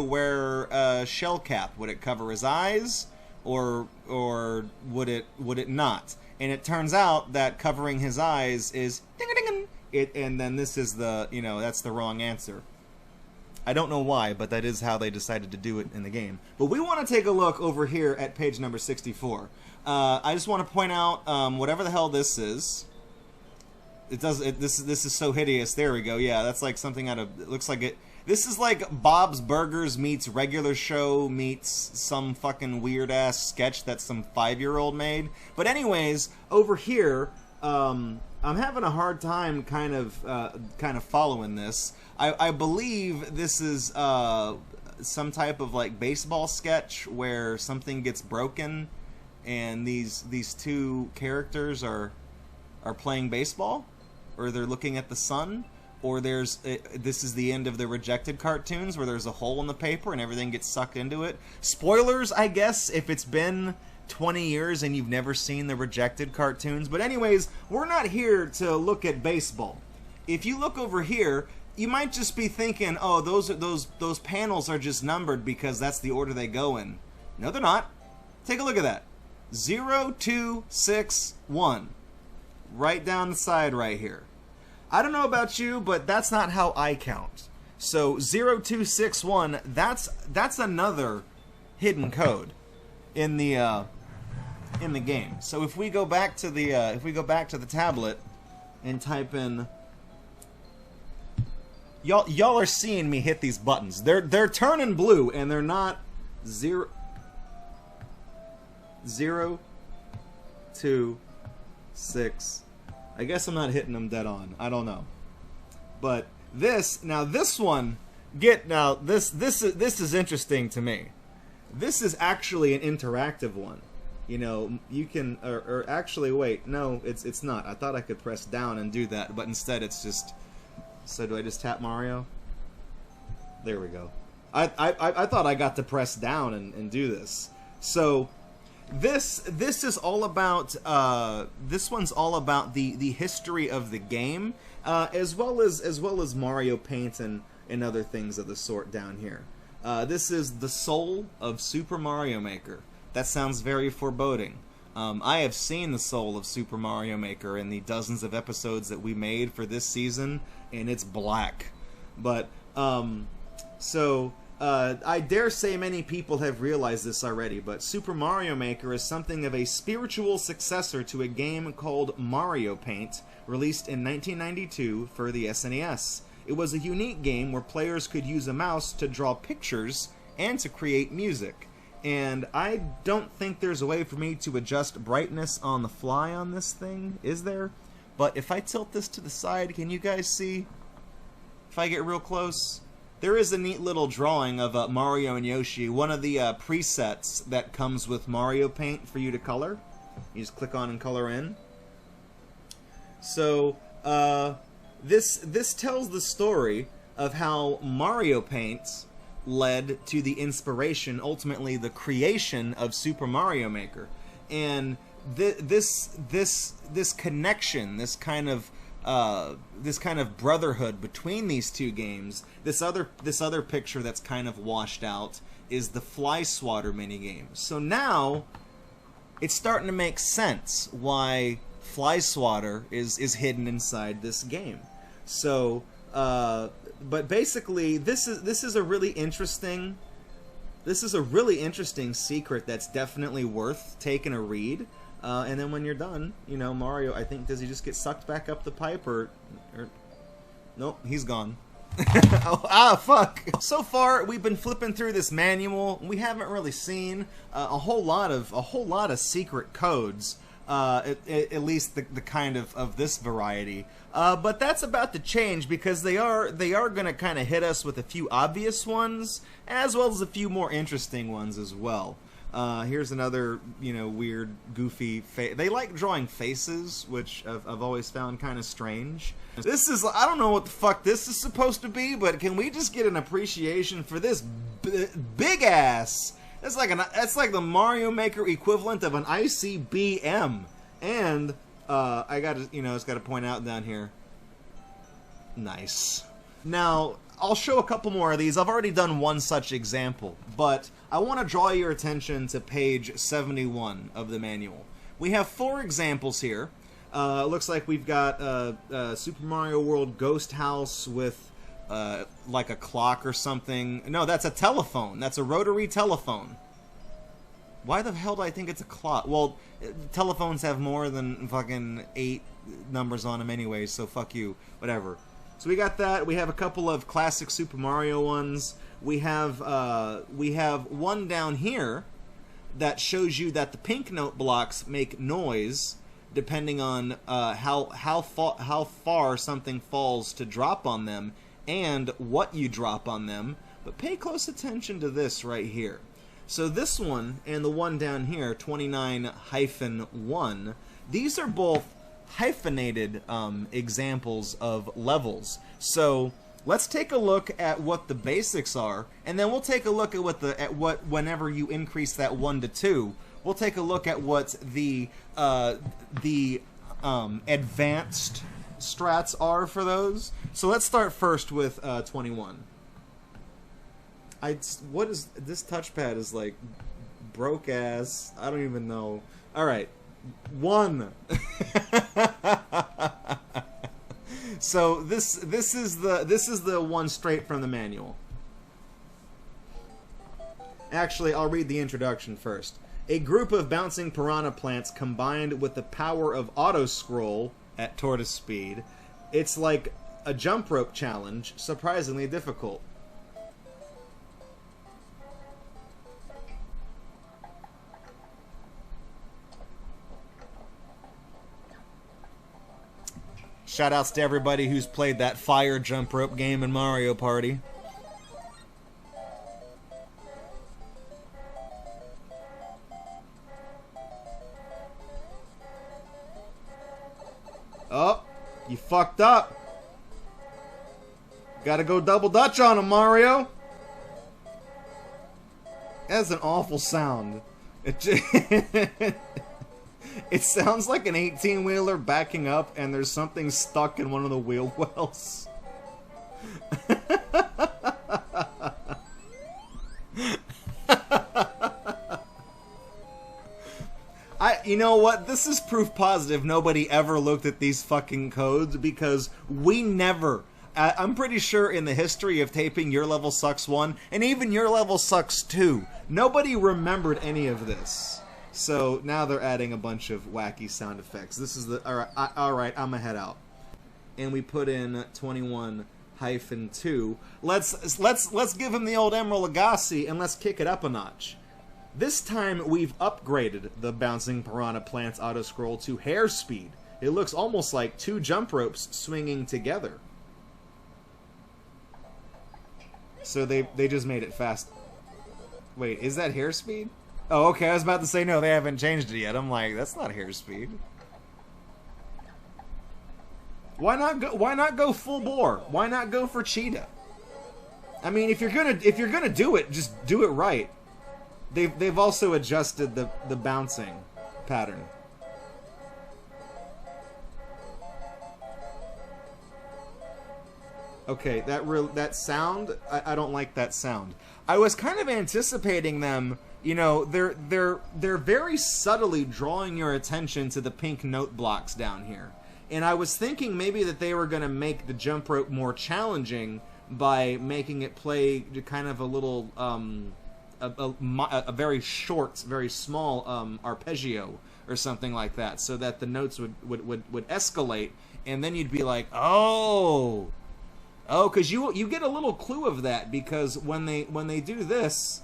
wear a shell cap? Would it cover his eyes, or would it not? And it turns out that covering his eyes is it, and then this is that's the wrong answer. I don't know why, but that is how they decided to do it in the game. But we want to take a look over here at page number 64. I just want to point out whatever the hell this is. This is so hideous. There we go. Yeah, that's like something out of. It looks like it. This is like Bob's Burgers meets Regular Show meets some fucking weird ass sketch that some 5-year-old made. But anyways, over here, I'm having a hard time kind of following this. I believe this is some type of like baseball sketch where something gets broken, and these two characters are playing baseball, or they're looking at the sun, or this is the end of the Rejected cartoons where there's a hole in the paper and everything gets sucked into it. Spoilers, I guess, if it's been 20 years and you've never seen the Rejected cartoons. But anyways, we're not here to look at baseball. If you look over here, you might just be thinking, oh, those panels are just numbered because that's the order they go in. No, they're not. Take a look at that. 0, 2, 6, 1. Right down the side right here. I don't know about you, but that's not how I count. So 0, 2, 6, 1, that's another hidden code in the game. So if we go back to the tablet and type in, y'all are seeing me hit these buttons. They're turning blue, and they're not 0, 2, 6. I guess I'm not hitting them dead on. I don't know. But this one, this is interesting to me. This is actually an interactive one. You know, you can, or actually, wait, no, it's not. I thought I could press down and do that, but instead it's just. So do I just tap Mario? There we go. I thought I got to press down and do this. So. This is all about this one's all about the history of the game, as well as Mario Paint and other things of the sort down here. This is the soul of Super Mario Maker. That sounds very foreboding. I have seen the soul of Super Mario Maker in the dozens of episodes that we made for this season, and it's black. But I dare say many people have realized this already, but Super Mario Maker is something of a spiritual successor to a game called Mario Paint, released in 1992 for the SNES. It was a unique game where players could use a mouse to draw pictures and to create music. And I don't think there's a way for me to adjust brightness on the fly on this thing, is there? But if I tilt this to the side, can you guys see? If I get real close... there is a neat little drawing of Mario and Yoshi, one of the presets that comes with Mario Paint for you to color. You just click on and color in. So, this tells the story of how Mario Paint led to the inspiration, ultimately the creation of Super Mario Maker. And this connection, this kind of brotherhood between these two games, this other picture that's kind of washed out is the Fly Swatter minigame. So now it's starting to make sense why Fly Swatter is hidden inside this game. So, but basically, this is a really interesting secret that's definitely worth taking a read. And then when you're done, you know, Mario, I think, does he just get sucked back up the pipe, or nope, he's gone. Fuck. So far, we've been flipping through this manual. We haven't really seen a whole lot of secret codes. At least the kind of this variety. But that's about to change, because they are going to kind of hit us with a few obvious ones, as well as a few more interesting ones as well. Here's another, you know, weird, goofy face. They like drawing faces, which I've always found kind of strange. This is, I don't know what the fuck this is supposed to be, but can we just get an appreciation for this big ass? That's like the Mario Maker equivalent of an ICBM. And I gotta, you know, it's got to point out down here. Nice. Now, I'll show a couple more of these. I've already done one such example, but I want to draw your attention to page 71 of the manual. We have 4 examples here. Looks like we've got Super Mario World Ghost House with like a clock or something. No, that's a telephone. That's a rotary telephone. Why the hell do I think it's a clock? Well, telephones have more than fucking 8 numbers on them anyway, so fuck you. Whatever. So we got that. We have a couple of classic Super Mario ones. We have one down here that shows you that the pink note blocks make noise depending on how far something falls to drop on them and what you drop on them. But pay close attention to this right here. So this one and the one down here, 29-1, these are both hyphenated examples of levels. So let's take a look at what the basics are, and then we'll take a look at what whenever you increase that 1 to 2, we'll take a look at what the advanced strats are for those. So let's start first with 21. What is this touchpad is like broke ass. I don't even know. All right. 1. So this is the one straight from the manual. Actually, I'll read the introduction first. A group of bouncing piranha plants combined with the power of auto scroll at tortoise speed. It's like a jump rope challenge, surprisingly difficult. Shoutouts to everybody who's played that fire jump rope game in Mario Party. Oh, you fucked up. Gotta go double dutch on him, Mario. That's an awful sound. It sounds like an 18-wheeler backing up and there's something stuck in one of the wheel wells. You know what? This is proof positive nobody ever looked at these fucking codes, because we never... I'm pretty sure in the history of taping Your Level Sucks 1, and even Your Level Sucks 2, nobody remembered any of this. So now they're adding a bunch of wacky sound effects. This is the... Alright, I'm gonna head out. And we put in 21-2. Let's give him the old Emerald Lagasse and let's kick it up a notch. This time we've upgraded the Bouncing Piranha Plants auto-scroll to hair speed. It looks almost like 2 jump ropes swinging together. So they just made it fast. Wait, is that hair speed? Oh, okay, I was about to say no, they haven't changed it yet. I'm like, that's not hair speed. Why not go full bore? Why not go for cheetah? I mean, if you're gonna do it, just do it right. They've also adjusted the bouncing pattern. Okay, that sound, I don't like that sound. I was kind of anticipating them, you know, they're very subtly drawing your attention to the pink note blocks down here. And I was thinking maybe that they were going to make the jump rope more challenging by making it play kind of a little, a very short, very small arpeggio or something like that, so that the notes would escalate, and then you'd be like, oh, because you get a little clue of that, because when they do this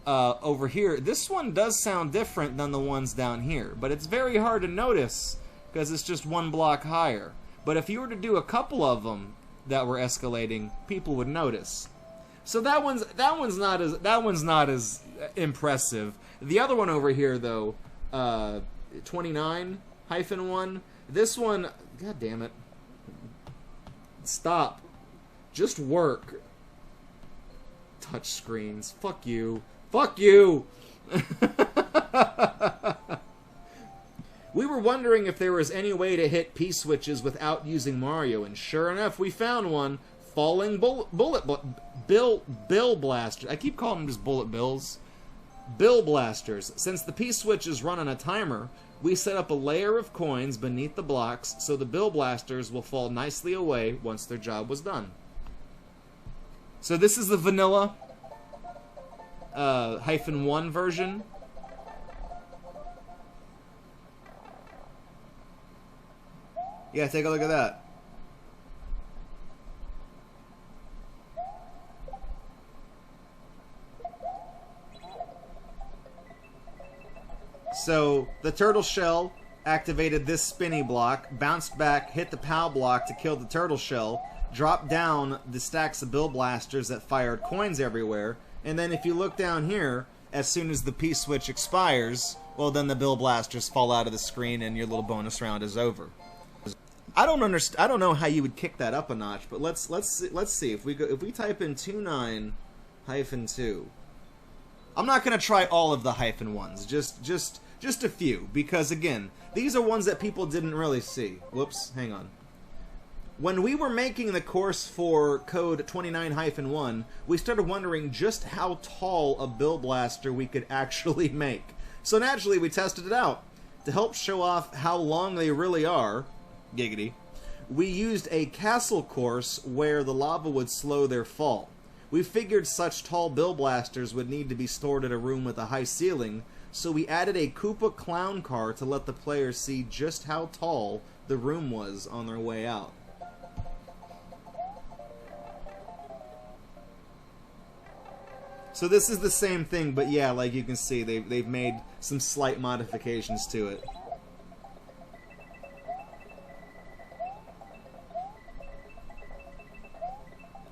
over here, this one does sound different than the ones down here, but it's very hard to notice because it's just one block higher. But if you were to do a couple of them that were escalating, people would notice. So that one's not as impressive. The other one over here though, 29-1. This one, god damn it. Stop. Just work. Touch screens. Fuck you. Fuck you! We were wondering if there was any way to hit P-switches without using Mario, and sure enough, we found one. Falling Bill Blasters. I keep calling them just Bullet Bills. Bill Blasters. Since the P-switches run on a timer, we set up a layer of coins beneath the blocks so the Bill Blasters will fall nicely away once their job was done. So this is the vanilla -1 version. Yeah, take a look at that. So the turtle shell activated this spinny block, bounced back, hit the POW block to kill the turtle shell, dropped down the stacks of Bill Blasters that fired coins everywhere, and then if you look down here, as soon as the P-switch expires, well then the Bill Blasters fall out of the screen and your little bonus round is over. I don't know how you would kick that up a notch, but let's see if we type in 29-2. I'm not gonna try all of the -1s, just a few, because again, these are ones that people didn't really see. Whoops, hang on. When we were making the course for code 29-1, we started wondering just how tall a Bill Blaster we could actually make. So naturally, we tested it out. To help show off how long they really are, giggity, we used a castle course where the lava would slow their fall. We figured such tall Bill Blasters would need to be stored in a room with a high ceiling, so we added a Koopa clown car to let the players see just how tall the room was on their way out. So this is the same thing, but yeah, like you can see, they've made some slight modifications to it.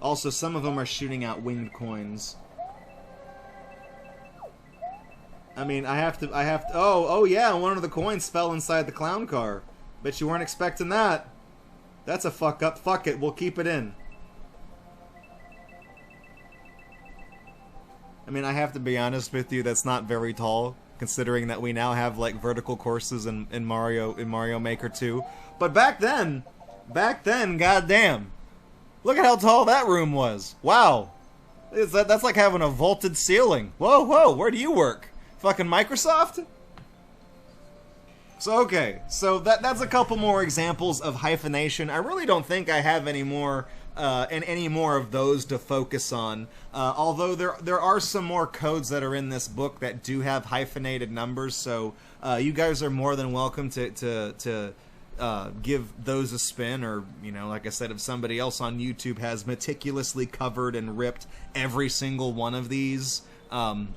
Also, some of them are shooting out winged coins. I mean, I have to, oh yeah, one of the coins fell inside the clown car. Bet you weren't expecting that. That's a fuck up. Fuck it, we'll keep it in. I mean, I have to be honest with you, that's not very tall, considering that we now have, like, vertical courses in Mario Maker 2. But back then, goddamn. Look at how tall that room was. Wow. That's like having a vaulted ceiling. Whoa, whoa, where do you work? Fucking Microsoft? So, okay. So, that's a couple more examples of hyphenation. I really don't think I have any more of those to focus on. Although there are some more codes that are in this book that do have hyphenated numbers, so you guys are more than welcome to give those a spin, or, you know, like I said, if somebody else on YouTube has meticulously covered and ripped every single one of these,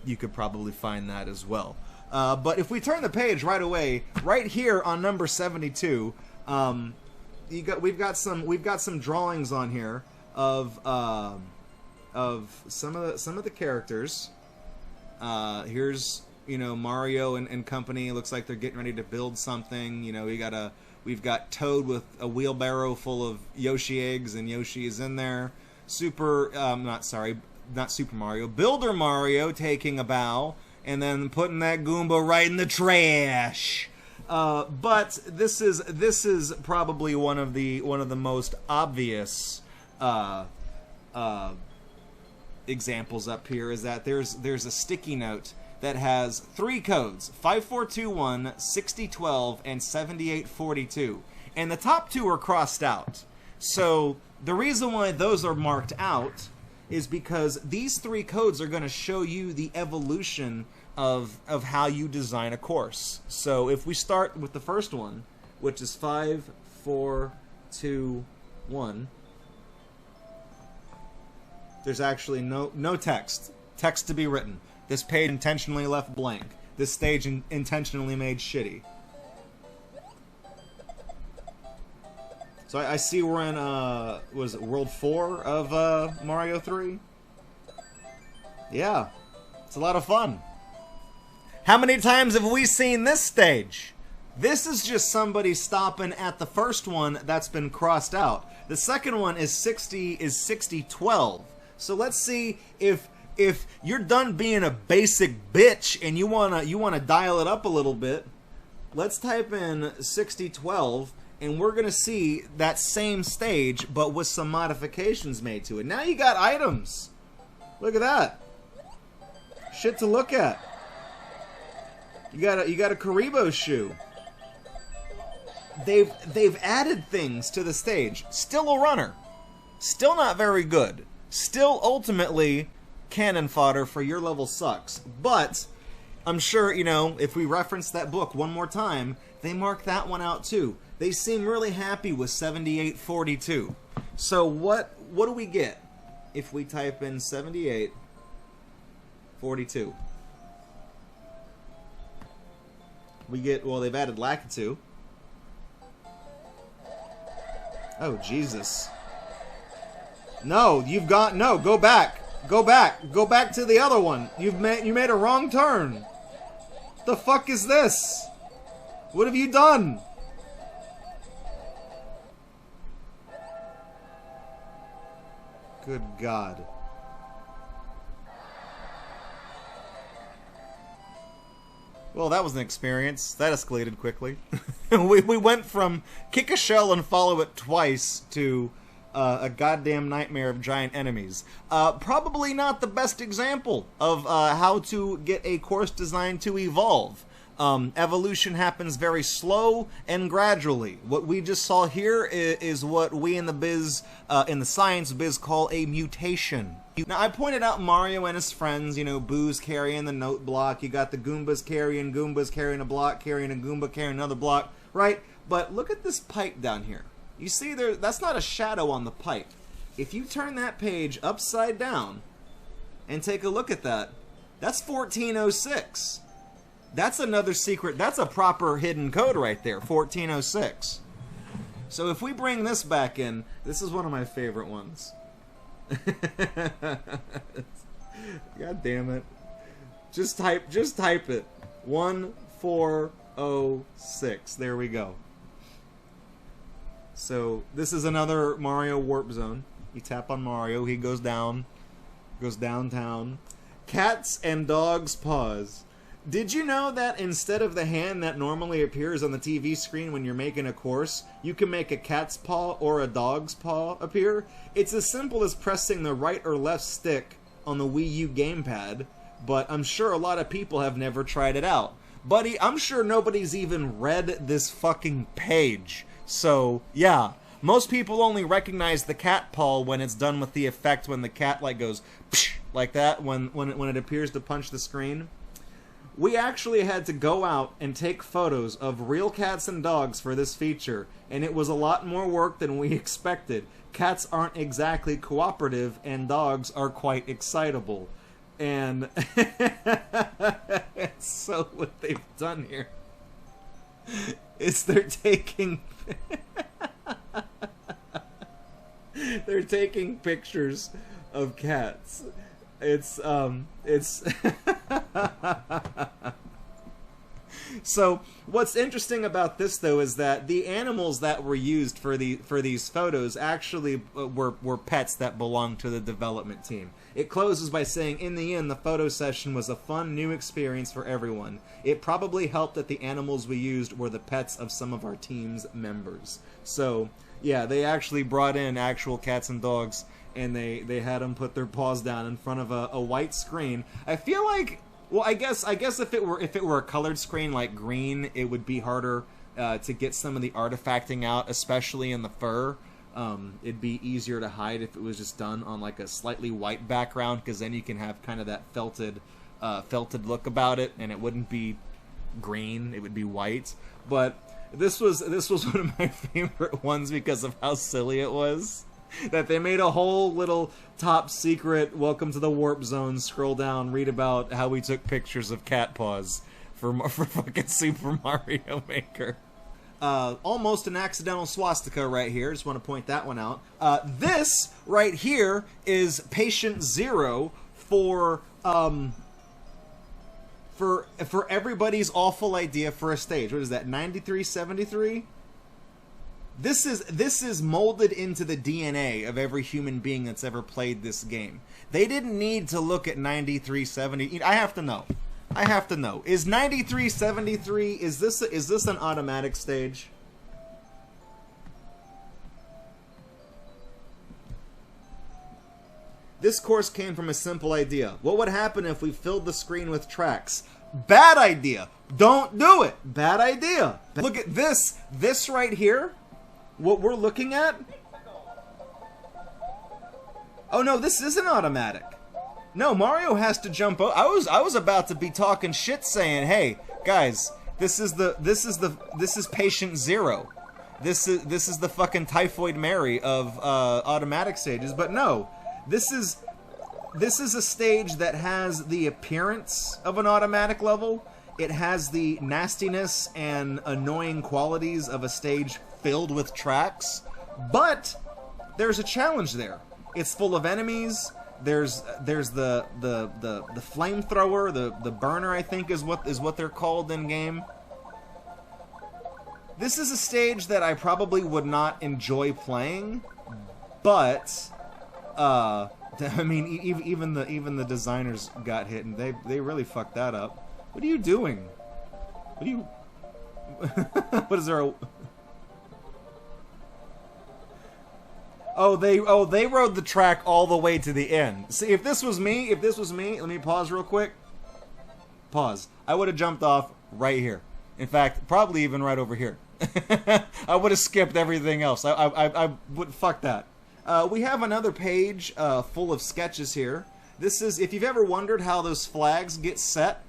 you could probably find that as well. But if we turn the page right away, right here on number 72, we've got some drawings on here of of some of the characters. Here's, you know, Mario and company. It looks like they're getting ready to build something. You know, we've got Toad with a wheelbarrow full of Yoshi eggs, and Yoshi is in there. Not Super Mario, Builder Mario taking a bow and then putting that Goomba right in the trash. But this is probably one of the most obvious examples up here, is that there's a sticky note that has 3 codes: 5421, 6012, and 7842, and the top 2 are crossed out. So the reason why those are marked out is because these 3 codes are going to show you the evolution of how you design a course. So if we start with the first one, which is 5421, there's actually no text to be written. This page intentionally left blank. This stage intentionally made shitty. So I see we're in, was it World 4 of Mario 3? Yeah, it's a lot of fun. How many times have we seen this stage? This is just somebody stopping at the first one that's been crossed out. The second one is 6012. So let's see if you're done being a basic bitch and you wanna dial it up a little bit. Let's type in 6012. And we're going to see that same stage, but with some modifications made to it. Now you got items. Look at that. Shit to look at. You got a Karibo shoe. They've added things to the stage. Still a runner. Still not very good. Still ultimately cannon fodder for your level sucks. But I'm sure, you know, if we reference that book one more time, they mark that one out too. They seem really happy with 7842. So what do we get if we type in 7842? We get, well, they've added Lakitu. Oh, Jesus. No, go back. Go back. Go back to the other one. You made a wrong turn. The fuck is this? What have you done? Good God. Well, that was an experience. That escalated quickly. we went from kick a shell and follow it twice to a goddamn nightmare of giant enemies. Probably not the best example of how to get a course design to evolve. Evolution happens very slow and gradually. What we just saw here is what we in the biz, in the science biz, call a mutation. Now, I pointed out Mario and his friends, you know, Boo's carrying the note block, you got the Goombas carrying a block, carrying a Goomba, carrying another block, right? But look at this pipe down here. You see there, that's not a shadow on the pipe. If you turn that page upside down and take a look at that, that's 1406. That's another secret. That's a proper hidden code right there, 1406. So if we bring this back in, this is one of my favorite ones. God damn it. Just type it. 1406. There we go. So this is another Mario warp zone. You tap on Mario, he goes down, goes downtown. Cats and dogs paws. Did you know that instead of the hand that normally appears on the TV screen when you're making a course, you can make a cat's paw or a dog's paw appear? It's as simple as pressing the right or left stick on the Wii U gamepad, but I'm sure a lot of people have never tried it out. Buddy, I'm sure nobody's even read this fucking page. So, yeah. Most people only recognize the cat paw when it's done with the effect when the cat like goes psh, like that when it appears to punch the screen. We actually had to go out and take photos of real cats and dogs for this feature, and it was a lot more work than we expected. Cats aren't exactly cooperative, and dogs are quite excitable. And so what they've done here is they're taking pictures of cats. It's So what's interesting about this, though, is that the animals that were used for these photos actually were pets that belonged to the development team. It closes by saying, in the end, the photo session was a fun new experience for everyone. It probably helped that the animals we used were the pets of some of our team's members. So, yeah, they actually brought in actual cats and dogs, and they had them put their paws down in front of a white screen. I feel like... Well, I guess if it were a colored screen like green, it would be harder to get some of the artifacting out, especially in the fur. It'd be easier to hide if it was just done on like a slightly white background, because then you can have kind of that felted look about it, and it wouldn't be green; it would be white. But this was one of my favorite ones because of how silly it was. That they made a whole little top secret welcome to the warp zone, scroll down, read about how we took pictures of cat paws for fucking Super Mario Maker. Almost an accidental swastika right here, just want to point that one out. This right here is patient 0 for everybody's awful idea for a stage. What is that, 9373? This is molded into the DNA of every human being that's ever played this game. They didn't need to look at 9370. I have to know. Is 9373, is this an automatic stage? This course came from a simple idea. What would happen if we filled the screen with tracks? Bad idea. Don't do it. Bad idea. Look at this. This right here. What we're looking at? Oh no, this isn't automatic. No, Mario has to jump I was about to be talking shit saying, "Hey, guys, this is patient 0. This is the fucking Typhoid Mary of automatic stages." But no. This is a stage that has the appearance of an automatic level. It has the nastiness and annoying qualities of a stage filled with tracks, but there's a challenge there. It's full of enemies. There's the flamethrower, the burner, I think is what they're called in game. This is a stage that I probably would not enjoy playing, but I mean, even the designers got hit, and they really fucked that up. What are you doing? What are you? What is there? Oh, they rode the track all the way to the end. See, if this was me, let me pause real quick. Pause. I would have jumped off right here. In fact, probably even right over here. I would have skipped everything else. I would fuck that. We have another page full of sketches here. This is, if you've ever wondered how those flags get set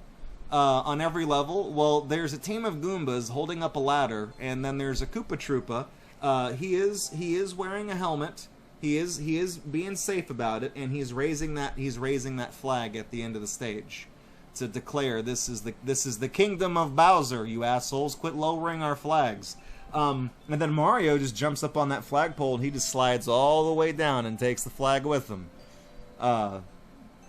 on every level, well, there's a team of Goombas holding up a ladder, and then there's a Koopa Troopa. He is wearing a helmet. He is being safe about it, and he's raising that flag at the end of the stage to declare this is the kingdom of Bowser, you assholes, quit lowering our flags. And then Mario just jumps up on that flagpole, and he just slides all the way down and takes the flag with him.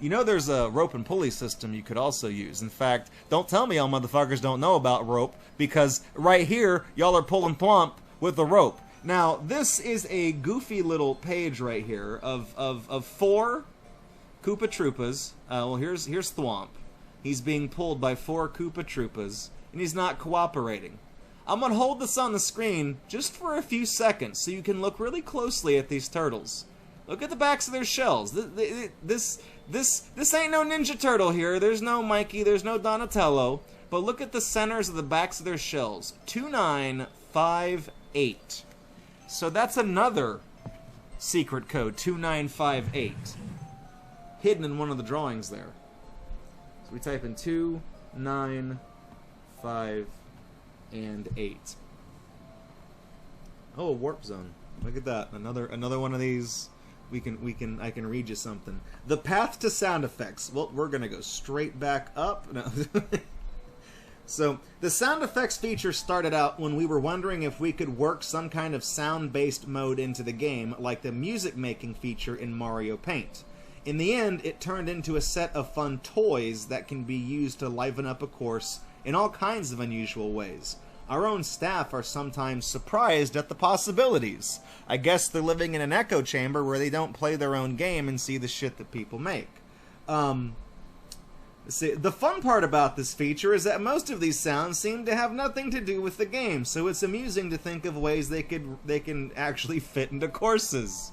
You know, there's a rope and pulley system you could also use. In fact, don't tell me y'all motherfuckers don't know about rope, because right here y'all are pulling plump with the rope. Now, this is a goofy little page right here of 4 Koopa Troopas. Well, here's Thwomp. He's being pulled by 4 Koopa Troopas, and he's not cooperating. I'm going to hold this on the screen just for a few seconds so you can look really closely at these turtles. Look at the backs of their shells. This ain't no Ninja Turtle here. There's no Mikey. There's no Donatello. But look at the centers of the backs of their shells. 2958. So that's another secret code, 2958. Hidden in one of the drawings there. So we type in 2, 9, 5, and 8. Oh, a warp zone. Look at that. Another one of these. I can read you something. The path to sound effects. Well, we're gonna go straight back up. No. So, the sound effects feature started out when we were wondering if we could work some kind of sound-based mode into the game, like the music-making feature in Mario Paint. In the end, it turned into a set of fun toys that can be used to liven up a course in all kinds of unusual ways. Our own staff are sometimes surprised at the possibilities. I guess they're living in an echo chamber where they don't play their own game and see the shit that people make. See, the fun part about this feature is that most of these sounds seem to have nothing to do with the game, so it's amusing to think of ways they can actually fit into courses.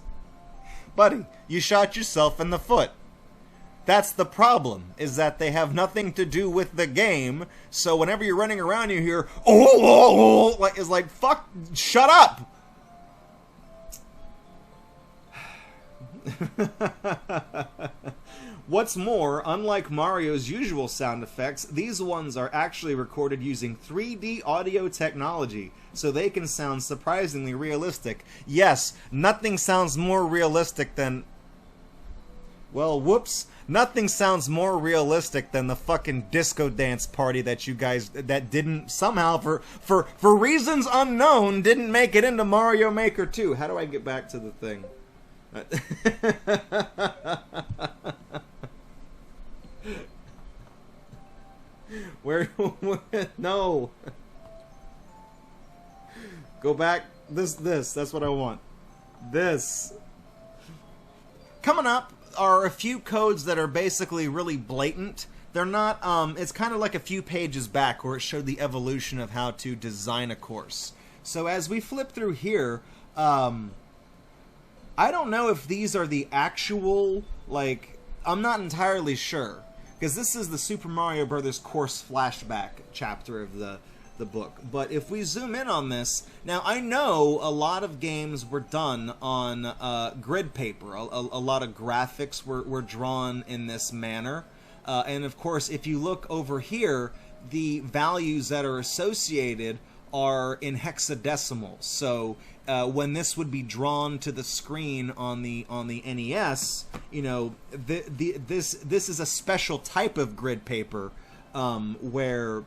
Buddy, you shot yourself in the foot. That's the problem, is that they have nothing to do with the game, so whenever you're running around you hear, oh, like, it's like, fuck, shut up! What's more, unlike Mario's usual sound effects, these ones are actually recorded using 3D audio technology, so they can sound surprisingly realistic. Yes, nothing sounds more realistic than... Well, whoops. Nothing sounds more realistic than the fucking disco dance party that you guys... that didn't, somehow, for reasons unknown, didn't make it into Mario Maker 2. How do I get back to the thing? Where? No. Go back. This. That's what I want. This. Coming up are a few codes that are basically really blatant. They're not, it's kind of like a few pages back where it showed the evolution of how to design a course. So as we flip through here, I don't know if these are the actual, like, I'm not entirely sure. Because this is the Super Mario Brothers course flashback chapter of the book. But if we zoom in on this, now I know a lot of games were done on grid paper. A lot of graphics were drawn in this manner. And of course, if you look over here, the values that are associated are in hexadecimal. So when this would be drawn to the screen on the NES, you know, this is a special type of grid paper where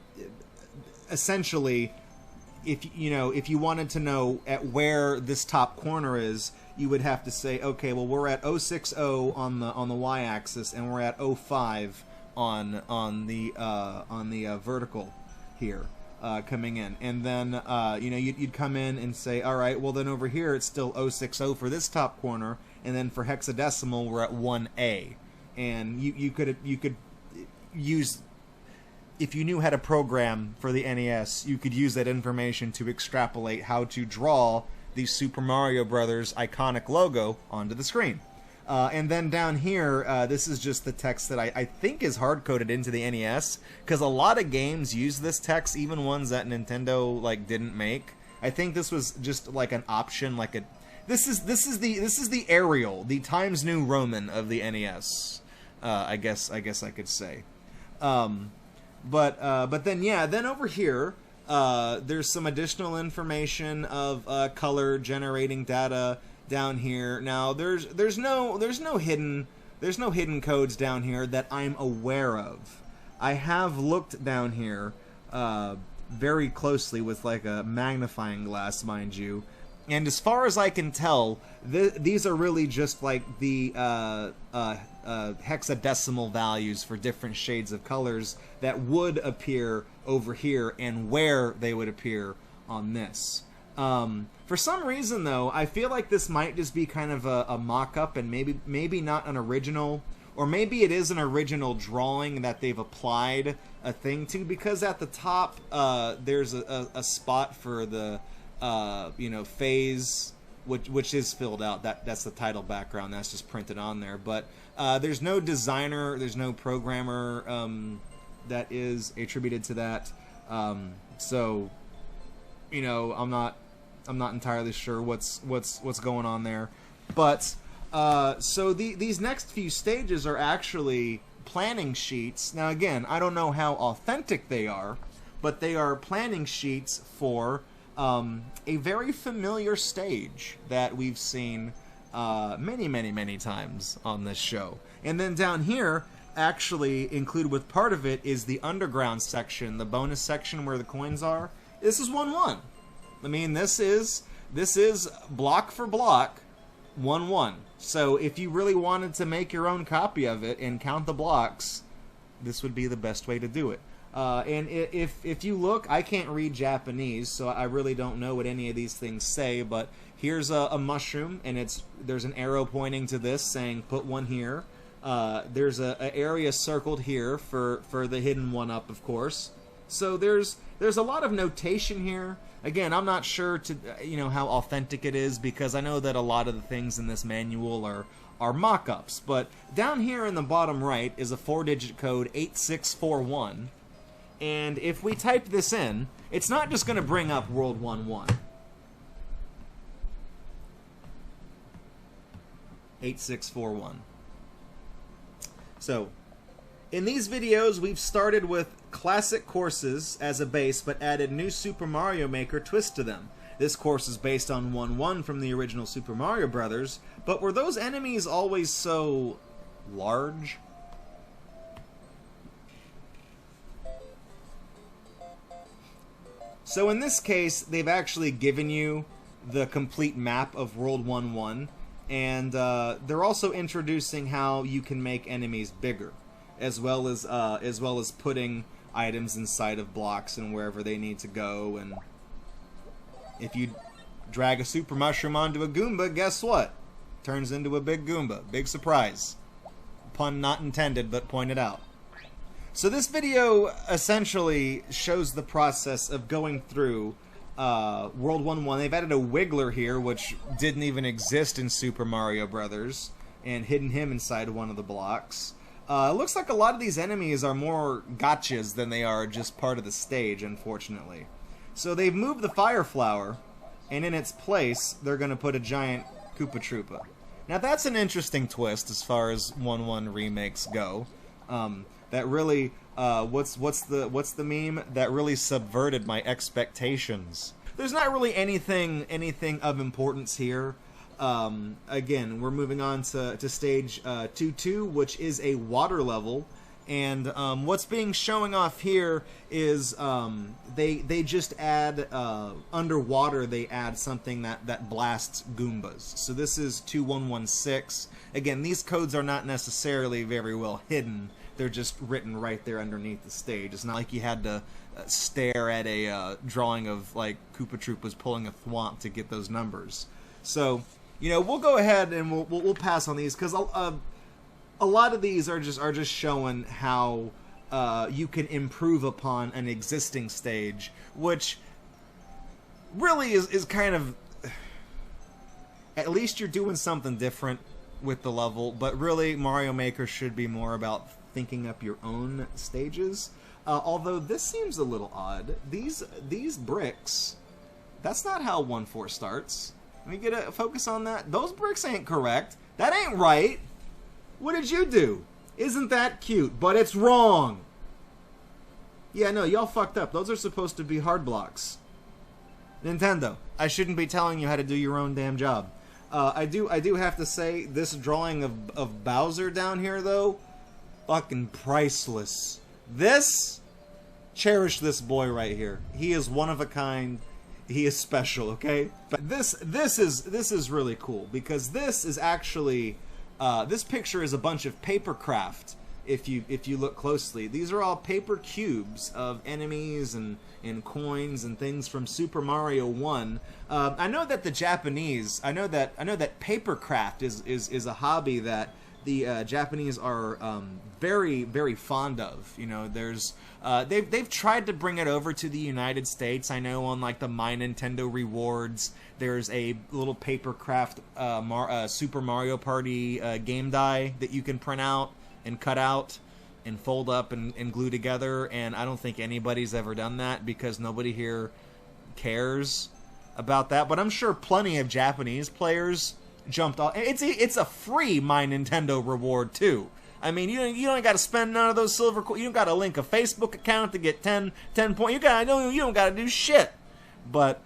essentially, if you wanted to know at where this top corner is, you would have to say, okay, well, we're at 060 on the y-axis, and we're at 05 on the vertical here. Coming in, and then you'd come in and say, all right, well then over here it's still 060 for this top corner, and then for hexadecimal we're at 1A, and you could use, if you knew how to program for the NES, you could use that information to extrapolate how to draw the Super Mario Brothers iconic logo onto the screen. And then down here, this is just the text that I think is hard-coded into the NES, because a lot of games use this text, even ones that Nintendo like didn't make. I think this was just like an option, like a this is the Arial, the Times New Roman of the NES. I guess I could say. But then yeah, then over here, there's some additional information of color generating data. Down here now, there's no hidden codes down here that I'm aware of. I have looked down here very closely with like a magnifying glass, mind you, and as far as I can tell, these are really just like the hexadecimal values for different shades of colors that would appear over here and where they would appear on this. For some reason, though, I feel like this might just be kind of a mock-up and maybe not an original, or maybe it is an original drawing that they've applied a thing to, because at the top there's a spot for the phase, which is filled out. That's the title background. That's just printed on there. But there's no designer, there's no programmer that is attributed to that. So, you know, I'm not entirely sure what's going on there, but so these next few stages are actually planning sheets. Now again, I don't know how authentic they are, but they are planning sheets for a very familiar stage that we've seen many times on this show. And then down here, actually included with part of it, is the underground section, the bonus section where the coins are. This is 1-1. I mean, this is block for block 1-1. So if you really wanted to make your own copy of it and count the blocks, this would be the best way to do it. And if you look, I can't read Japanese, so I really don't know what any of these things say, but here's a mushroom, and there's an arrow pointing to this saying put one here. There's an area circled here for the hidden one-up, of course. So there's a lot of notation here. Again, I'm not sure how authentic it is, because I know that a lot of the things in this manual are mock-ups. But down here in the bottom right is a 4-digit code 8641. And if we type this in, it's not just going to bring up World 1-1. 8641. So, in these videos, we've started with classic courses as a base, but added new Super Mario Maker twist to them. This course is based on 1-1 from the original Super Mario Brothers, but were those enemies always so large? So in this case, they've actually given you the complete map of World 1-1, and they're also introducing how you can make enemies bigger, as well as putting items inside of blocks and wherever they need to go. And if you drag a super mushroom onto a Goomba, guess what? Turns into a big Goomba. Big surprise. Pun not intended, but pointed out. So this video essentially shows the process of going through World 1-1. They've added a Wiggler here, which didn't even exist in Super Mario Brothers, and hidden him inside one of the blocks. It looks like a lot of these enemies are more gotchas than they are just part of the stage, unfortunately. So they've moved the Fire Flower, and in its place, they're going to put a giant Koopa Troopa. Now that's an interesting twist as far as 1-1 remakes go. That really, what's the meme? That really subverted my expectations. There's not really anything of importance here. Again, we're moving on to stage 2-2, which is a water level, and what's being showing off here is they just add underwater. They add something that blasts Goombas. So this is 2116. Again, these codes are not necessarily very well hidden. They're just written right there underneath the stage. It's not like you had to stare at a drawing of like Koopa Troopas pulling a thwomp to get those numbers. So, we'll go ahead and we'll pass on these, because a lot of these are just showing how you can improve upon an existing stage, which really is kind of, at least you're doing something different with the level. But really, Mario Maker should be more about thinking up your own stages. Although this seems a little odd. These bricks, that's not how 1-4 starts. Let me get a focus on that. Those bricks ain't correct. That ain't right. What did you do? Isn't that cute? But it's wrong. Yeah, no, y'all fucked up. Those are supposed to be hard blocks. Nintendo, I shouldn't be telling you how to do your own damn job. I do have to say, this drawing of Bowser down here, though, fucking priceless. Cherish this boy right here. He is one of a kind. He is special, okay? But this is really cool, because this is actually this picture is a bunch of paper craft. If you look closely, these are all paper cubes of enemies and coins and things from Super Mario 1. I know that the Japanese, I know that paper craft is a hobby that the Japanese are very, very fond of. There's they've tried to bring it over to the United States. I know on like the My Nintendo Rewards, there's a little paper craft Super Mario Party game die that you can print out and cut out and fold up and glue together. And I don't think anybody's ever done that, because nobody here cares about that. But I'm sure plenty of Japanese players jumped off. It's a free My Nintendo reward too. I mean, you don't got to spend none of those silver coins. You don't got to link a Facebook account to get 10 points. You don't got to do shit. But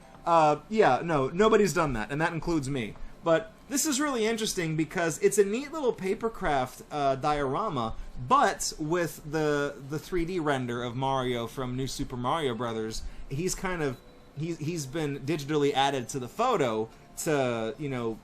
yeah, no, nobody's done that, and that includes me. But this is really interesting because it's a neat little papercraft diorama, but with the 3D render of Mario from New Super Mario Brothers. He's been digitally added to the photo to, you know,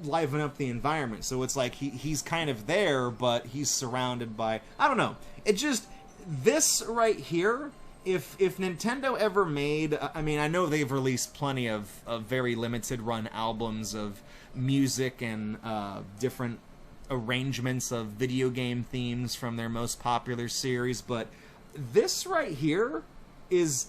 liven up the environment. So it's like he's kind of there, but he's surrounded by, I don't know. It just, this right here, if Nintendo ever made, I mean, I know they've released plenty of very limited run albums of music and different arrangements of video game themes from their most popular series, but this right here is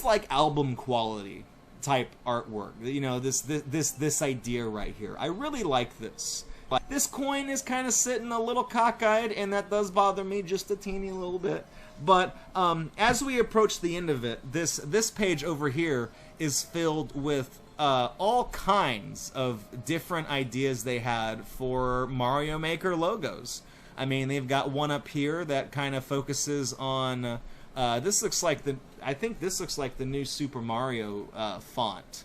like album quality type artwork. You know, this idea right here. I really like this. This coin is kind of sitting a little cockeyed, and that does bother me just a teeny little bit. But as we approach the end of it, this page over here is filled with all kinds of different ideas they had for Mario Maker logos. I mean, they've got one up here that kind of focuses on. This looks like I think this looks like the new Super Mario font.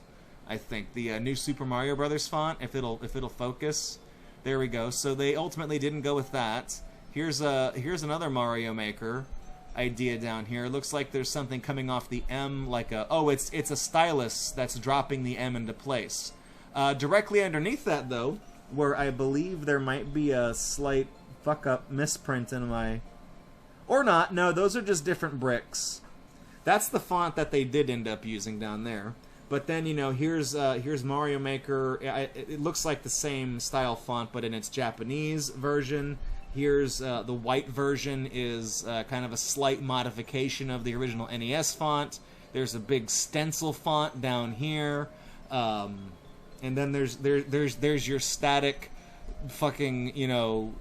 I think the new Super Mario Brothers font. If it'll focus, there we go. So they ultimately didn't go with that. Here's another Mario Maker idea down here. It looks like there's something coming off the M, like it's a stylus that's dropping the M into place. Directly underneath that, though, where I believe there might be a slight fuck up misprint in my, or not. No, those are just different bricks. That's the font that they did end up using down there. But then, you know, here's Mario Maker. It looks like the same style font, but in its Japanese version. Here's the white version is kind of a slight modification of the original NES font. There's a big stencil font down here, and then there's your static, fucking, you know,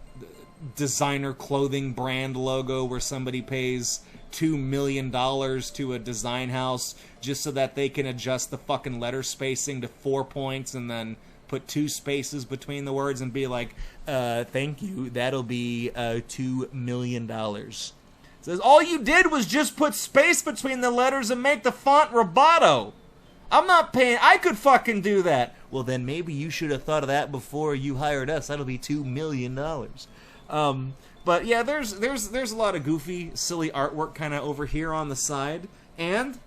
designer clothing brand logo where somebody pays $2 million to a design house just so that they can adjust the fucking letter spacing to 4 points and then put 2 spaces between the words and be like, thank you, that'll be $2 million. Says, all you did was just put space between the letters and make the font Roboto. I'm not paying, I could fucking do that. Well, then maybe you should have thought of that before you hired us. That'll be $2 million. But yeah, there's a lot of goofy, silly artwork kind of over here on the side. And,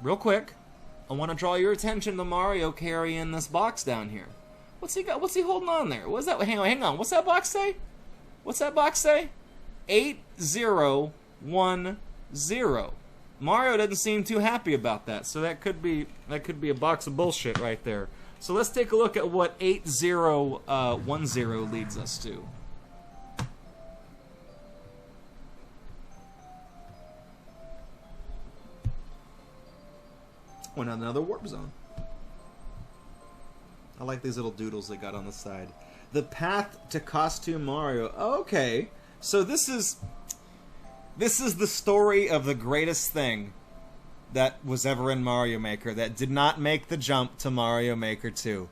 real quick, I want to draw your attention to Mario carrying this box down here. What's he got? What's he holding on there? What's that? Hang on. What's that box say? What's that box say? 8010. Mario doesn't seem too happy about that, so that could be a box of bullshit right there. So let's take a look at what 8010 leads us to. Oh, another warp zone. I like these little doodles they got on the side. The path to Costume Mario. Okay, so this is the story of the greatest thing that was ever in Mario Maker that did not make the jump to Mario Maker 2.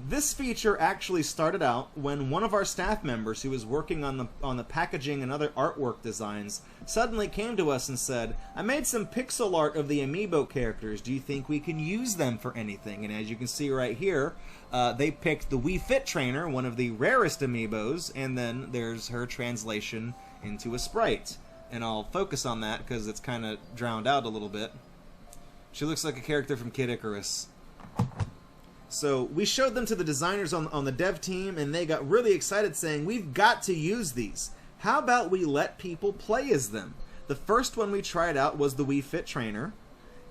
This feature actually started out when one of our staff members who was working on the packaging and other artwork designs suddenly came to us and said, I made some pixel art of the amiibo characters. Do you think we can use them for anything? And as you can see right here, they picked the Wii Fit Trainer, one of the rarest amiibos, and then there's her translation into a sprite. And I'll focus on that because it's kind of drowned out a little bit. She looks like a character from Kid Icarus. So we showed them to the designers on the dev team, and they got really excited saying, we've got to use these. How about we let people play as them? The first one we tried out was the Wii Fit Trainer,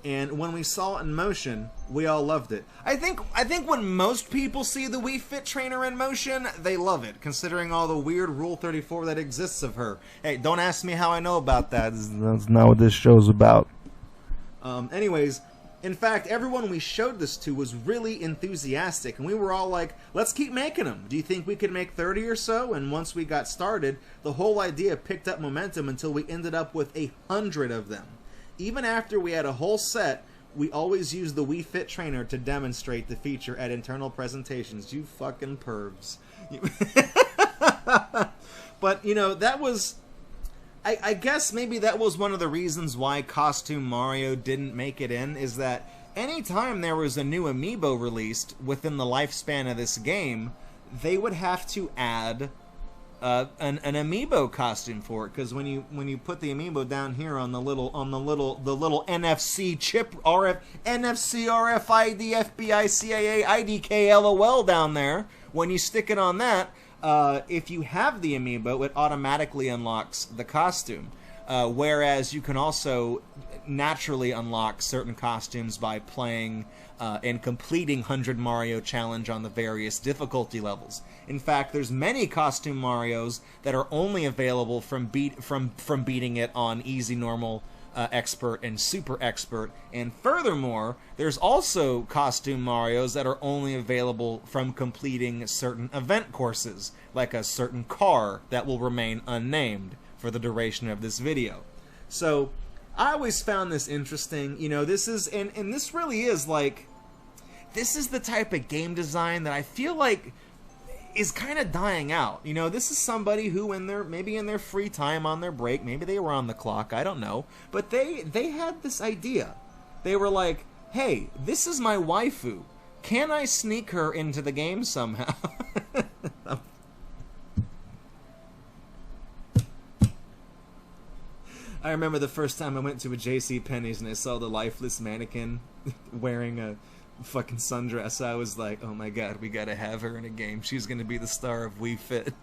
and when we saw it in motion, we all loved it. I think when most people see the Wii Fit Trainer in motion, they love it, considering all the weird Rule 34 that exists of her. Hey, don't ask me how I know about that. That's not what this show's about. Anyways, in fact, everyone we showed this to was really enthusiastic, and we were all like, let's keep making them. Do you think we could make 30 or so? And once we got started, the whole idea picked up momentum until we ended up with 100 of them. Even after we had a whole set, we always used the Wii Fit Trainer to demonstrate the feature at internal presentations. You fucking pervs. But, you know, that was... I guess maybe that was one of the reasons why Costume Mario didn't make it in, is that anytime there was a new amiibo released within the lifespan of this game, they would have to add an amiibo costume for it, because when you put the amiibo down here on the little NFC chip NFC RFID FBI CAA IDK LOL down there, when you stick it on that, if you have the amiibo, it automatically unlocks the costume. Whereas you can also naturally unlock certain costumes by playing and completing 100 Mario Challenge on the various difficulty levels. In fact, there's many costume Marios that are only available from beating it on easy, normal, expert, and super expert. And furthermore, there's also costume Marios that are only available from completing certain event courses, like a certain car that will remain unnamed for the duration of this video. So I always found this interesting. You know, this is, and this really is like, this is the type of game design that I feel like is kind of dying out. You know, this is somebody who maybe in their free time on their break, maybe they were on the clock, I don't know, but they had this idea. They were like, hey, this is my waifu. Can I sneak her into the game somehow? I remember the first time I went to a JCPenney's and I saw the lifeless mannequin wearing a fucking sundress. I was like, oh my god, we gotta have her in a game. She's gonna be the star of Wii Fit.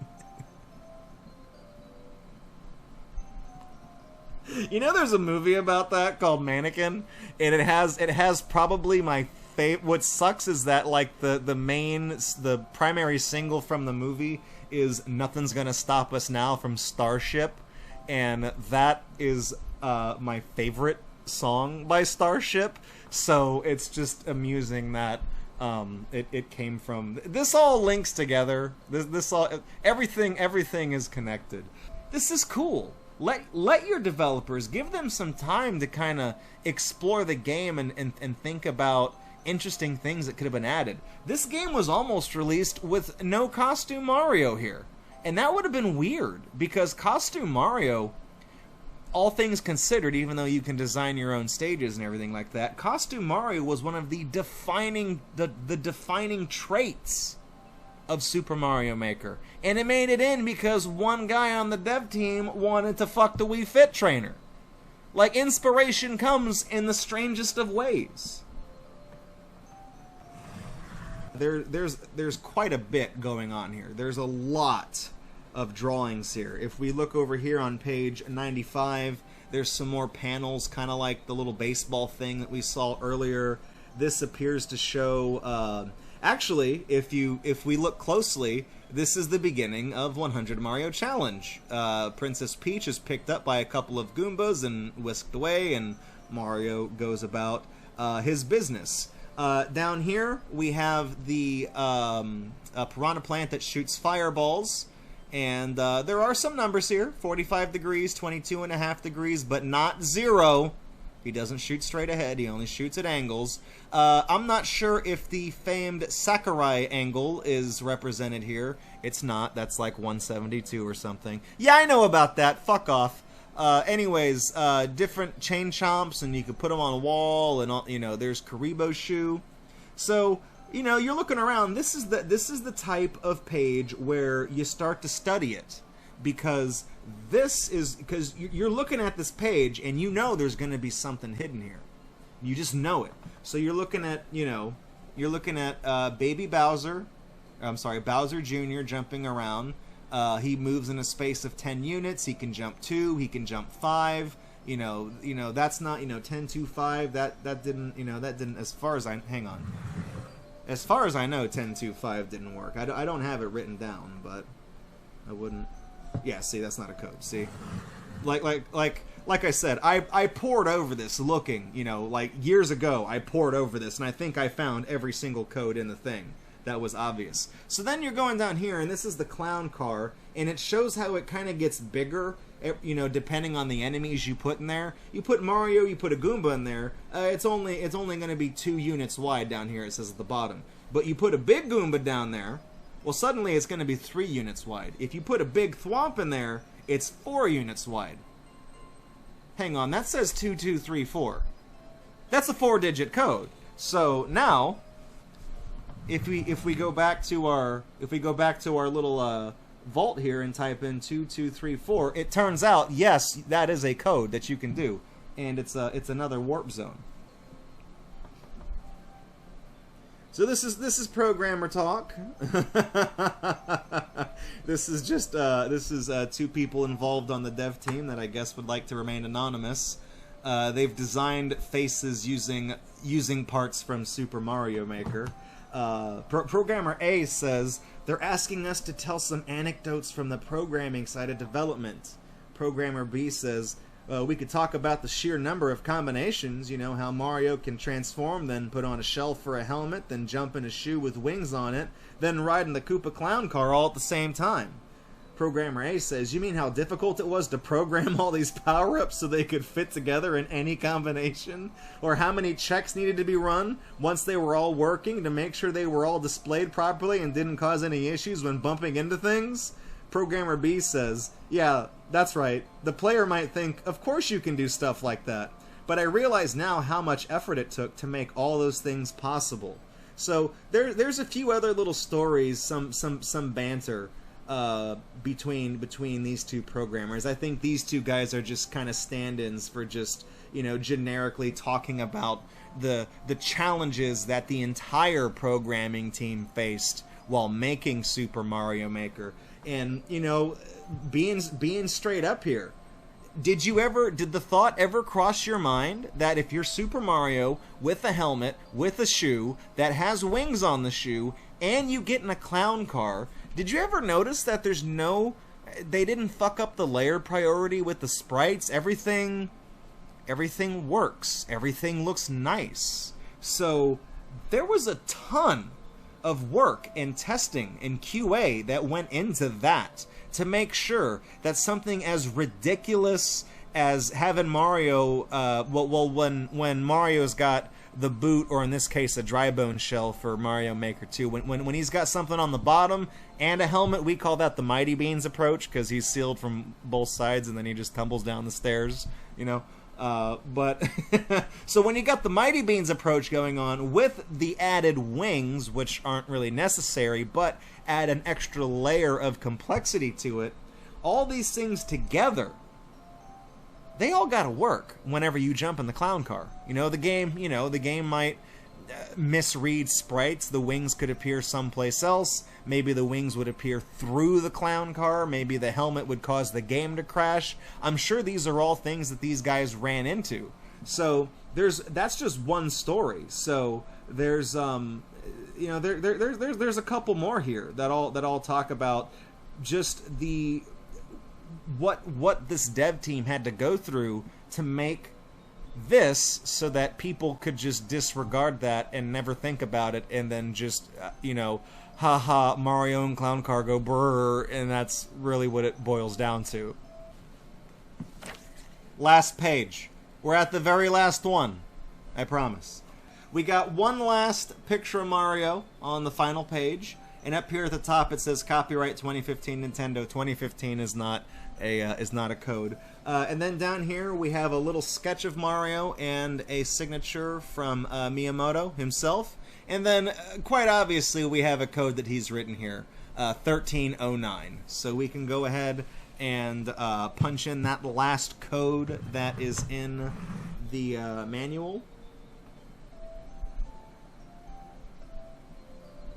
You know, there's a movie about that called Mannequin, and it has probably my favorite. What sucks is that like the primary single from the movie is "Nothing's Gonna Stop Us Now" from Starship, and that is my favorite song by Starship. So it's just amusing that it came from. This all links together. This all everything is connected. This is cool. Let your developers, give them some time to kind of explore the game and think about interesting things that could have been added. This game was almost released with no Costume Mario here, and that would have been weird because Costume Mario, all things considered, even though you can design your own stages and everything like that, Costume Mario was one of the defining traits of Super Mario Maker. And it made it in because one guy on the dev team wanted to fuck the Wii Fit trainer. Like, inspiration comes in the strangest of ways. There's quite a bit going on here. There's a lot of drawings here. If we look over here on page 95, there's some more panels, kind of like the little baseball thing that we saw earlier. This appears to show, actually, if we look closely, this is the beginning of 100 Mario Challenge. Princess Peach is picked up by a couple of Goombas and whisked away, and Mario goes about his business. Down here, we have the piranha plant that shoots fireballs. And there are some numbers here, 45 degrees, 22.5 degrees, but not 0. He doesn't shoot straight ahead, he only shoots at angles. I'm not sure if the famed Sakurai angle is represented here. It's not, that's like 172 or something. Yeah, I know about that, fuck off. Anyways, different chain chomps, and you could put them on a wall, and all, you know, there's Karibo Shoe. So, you know, you're looking around, this is the type of page where you start to study it, because you're looking at this page and you know there's going to be something hidden here. You just know it. So you're looking at, you know, baby Bowser, Bowser Jr. jumping around. He moves in a space of 10 units. He can jump 2, he can jump 5. You know, that's not, 10, 2, 5. That didn't, as far as as far as I know, 10, 2, 5 didn't work. I don't have it written down, but I wouldn't. Yeah, see, that's not a code. See, like I said, I pored over this looking, like years ago. I pored over this, and I think I found every single code in the thing that was obvious. So then you're going down here, and this is the clown car, and it shows how it kind of gets bigger, depending on the enemies you put in there. You put Mario, you put a Goomba in there, it's only going to be 2 units wide down here, it says at the bottom. But you put a big Goomba down there, well, suddenly it's going to be 3 units wide. If you put a big Thwomp in there, it's 4 units wide. Hang on, that says 2234. That's a 4-digit code. So now, if we go back to our little vault here and type in 2234, it turns out, yes, that is a code that you can do, and it's another warp zone. So this is programmer talk. This is just two people involved on the dev team that I guess would like to remain anonymous. They've designed faces using parts from Super Mario Maker. Programmer A says they're asking us to tell some anecdotes from the programming side of development. Programmer B says, we could talk about the sheer number of combinations, you know, how Mario can transform, then put on a shell for a helmet, then jump in a shoe with wings on it, then ride in the Koopa Clown car all at the same time. Programmer A says, you mean how difficult it was to program all these power-ups so they could fit together in any combination? Or how many checks needed to be run once they were all working to make sure they were all displayed properly and didn't cause any issues when bumping into things? Programmer B says, yeah, that's right. The player might think, of course you can do stuff like that. But I realize now how much effort it took to make all those things possible. So there's a few other little stories, some banter between these two programmers. I think these two guys are just kind of stand-ins for just, you know, generically talking about the challenges that the entire programming team faced while making Super Mario Maker. And, you know, being straight up here, did the thought ever cross your mind that if you're Super Mario with a helmet, with a shoe that has wings on the shoe, and you get in a clown car, did you ever notice that they didn't fuck up the layer priority with the sprites? Everything works. Everything looks nice. So there was a ton of work and testing and QA that went into that to make sure that something as ridiculous as having Mario, when Mario's got the boot, or in this case a dry bone shell for Mario Maker 2, when he's got something on the bottom and a helmet, we call that the Mighty Beans approach, because he's sealed from both sides and then he just tumbles down the stairs, you know. But so when you got the Mighty Beans approach going on with the added wings, which aren't really necessary, but add an extra layer of complexity to it, all these things together, they all gotta work whenever you jump in the clown car. The game might misread sprites. The wings could appear someplace else. Maybe the wings would appear through the clown car. Maybe the helmet would cause the game to crash. I'm sure these are all things that these guys ran into. So that's just one story. So there's there's a couple more here that all talk about just what this dev team had to go through to make this, so that people could just disregard that and never think about it, and then just haha, Mario and clown car go brrr, and that's really what it boils down to. Last page. We're at the very last one, I promise. We got one last picture of Mario on the final page, and up here at the top it says copyright 2015 Nintendo. 2015 is not a code. And then down here we have a little sketch of Mario and a signature from Miyamoto himself. And then, quite obviously, we have a code that he's written here, 1309. So we can go ahead and punch in that last code that is in the manual.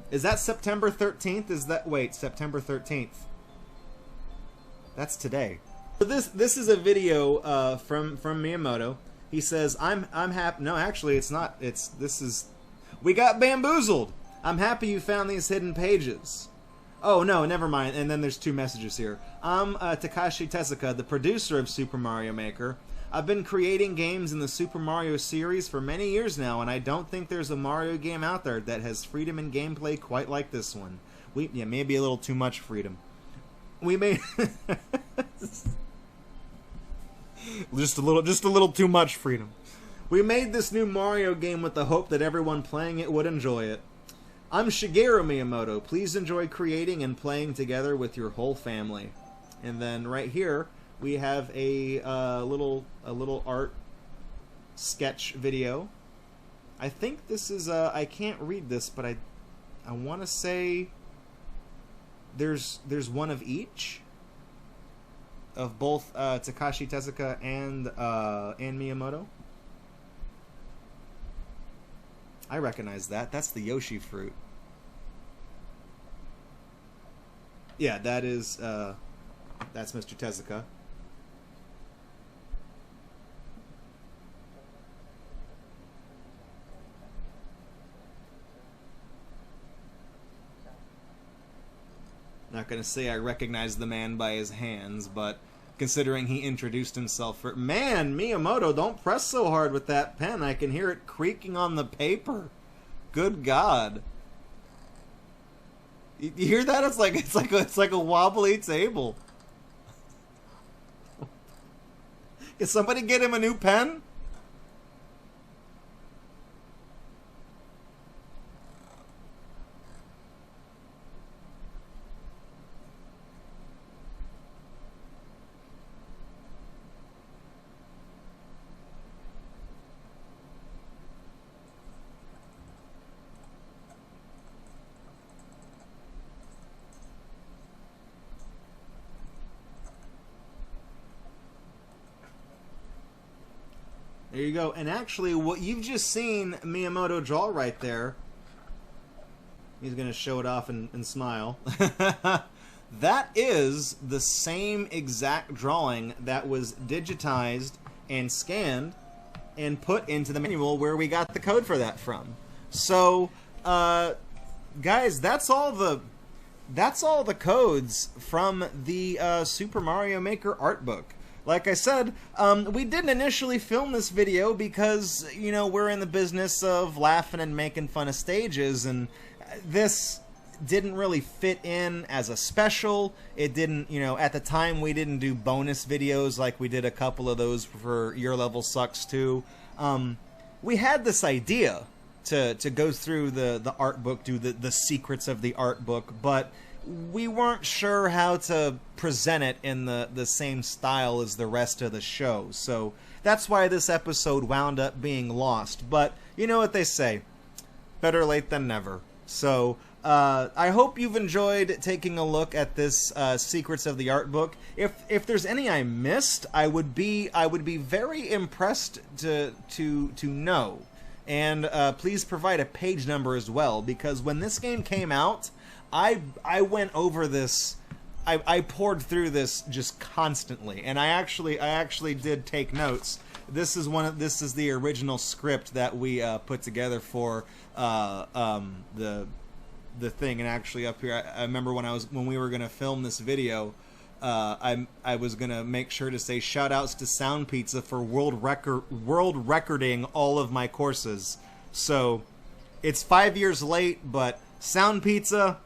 Is that September 13th? Wait, September 13th. That's today. So this is a video from Miyamoto. He says, I'm happy. No, actually, it's not. We got bamboozled. I'm happy you found these hidden pages. Oh, no, never mind. And then there's two messages here. I'm Takashi Tezuka, the producer of Super Mario Maker. I've been creating games in the Super Mario series for many years now, and I don't think there's a Mario game out there that has freedom in gameplay quite like this one. Maybe a little too much freedom. We made just a little too much freedom. We made this new Mario game with the hope that everyone playing it would enjoy it. I'm Shigeru Miyamoto. Please enjoy creating and playing together with your whole family. And then right here we have a little art sketch video. I think this is I can't read this, but I want to say there's one of each of both Takashi Tezuka and Miyamoto. I recognize that. That's the Yoshi fruit. Yeah, that is that's Mr. Tezuka. Not gonna say I recognize the man by his hands, but considering he introduced himself for... Man, Miyamoto, don't press so hard with that pen. I can hear it creaking on the paper. Good God. You hear that? It's like a wobbly table. Can somebody get him a new pen? There you go. And actually, what you've just seen Miyamoto draw right there, he's going to show it off and smile. That is the same exact drawing that was digitized and scanned and put into the manual where we got the code for that from. So, guys, that's all the codes from the Super Mario Maker art book. Like I said, we didn't initially film this video because, you know, we're in the business of laughing and making fun of stages, and this didn't really fit in as a special. It didn't, you know, at the time we didn't do bonus videos like we did a couple of those for Your Level Sucks too. We had this idea to go through the art book, do the secrets of the art book, but we weren't sure how to present it in the same style as the rest of the show. So that's why this episode wound up being lost. But you know what they say, better late than never. So I hope you've enjoyed taking a look at this Secrets of the Art book. If there's any I missed, I would be very impressed to know. And please provide a page number as well, because when this game came out, I went over this. I poured through this just constantly, and I actually did take notes. This is the original script that we put together for the thing. And actually up here, I remember when we were gonna film this video, I was gonna make sure to say shout outs to Sound Pizza for world recording all of my courses. So it's 5 years late, but Sound Pizza,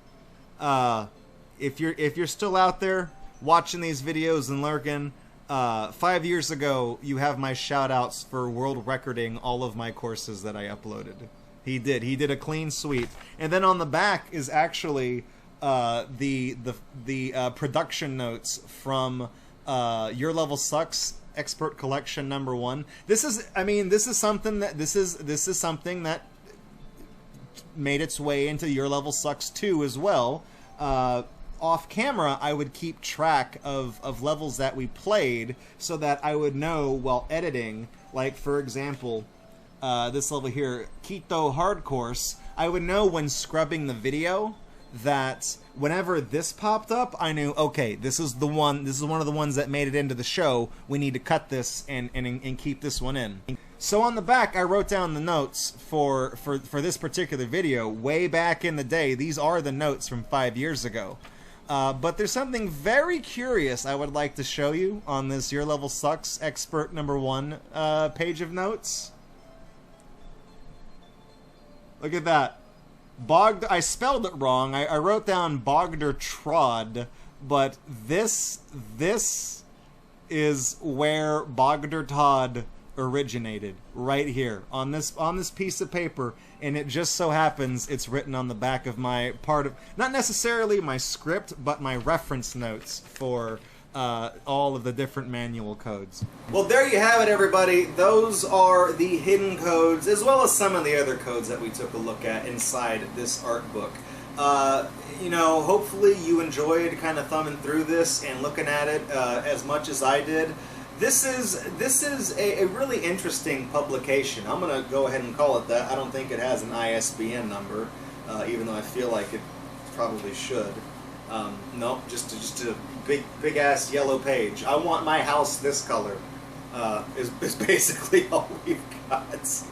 if you're still out there watching these videos and lurking, 5 years ago you have my shout outs for world recording all of my courses that I uploaded. He did a clean sweep. And then on the back is actually the production notes from Your Level Sucks Expert Collection #1. This is something that made its way into Your Level Sucks 2 as well. Off camera, I would keep track of levels that we played so that I would know while editing, like for example, this level here, Keto Hard Course, I would know when scrubbing the video that whenever this popped up, I knew, okay, this is one of the ones that made it into the show. We need to cut this and keep this one in. So on the back, I wrote down the notes for this particular video way back in the day. These are the notes from 5 years ago. But there's something very curious I would like to show you on this Your Level Sucks Expert #1 page of notes. Look at that. I spelled it wrong. I wrote down Bogder Trod, but this is where Bogder Todd originated, right here on this piece of paper, and it just so happens it's written on the back of my not necessarily my script, but my reference notes for all of the different manual codes. Well, there you have it, everybody. Those are the hidden codes, as well as some of the other codes that we took a look at inside this art book. You know, hopefully you enjoyed kind of thumbing through this and looking at it as much as I did. This is a really interesting publication. I'm going to go ahead and call it that. I don't think it has an ISBN number, even though I feel like it probably should. Nope, just a big ass yellow page. I want my house this color. Is basically all we've got.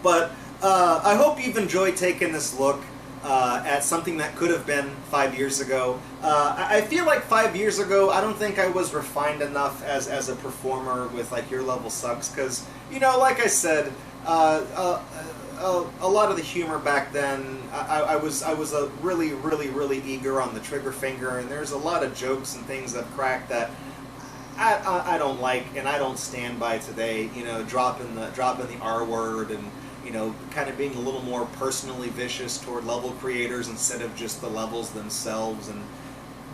But I hope you've enjoyed taking this look at something that could have been 5 years ago. I feel like 5 years ago, I don't think I was refined enough as a performer with like Your Level Sucks, because, you know, like I said, a lot of the humor back then, I was a really eager on the trigger finger, and there's a lot of jokes and things I've cracked that I don't like and I don't stand by today. You know, dropping the R word and, you know, kind of being a little more personally vicious toward level creators instead of just the levels themselves. And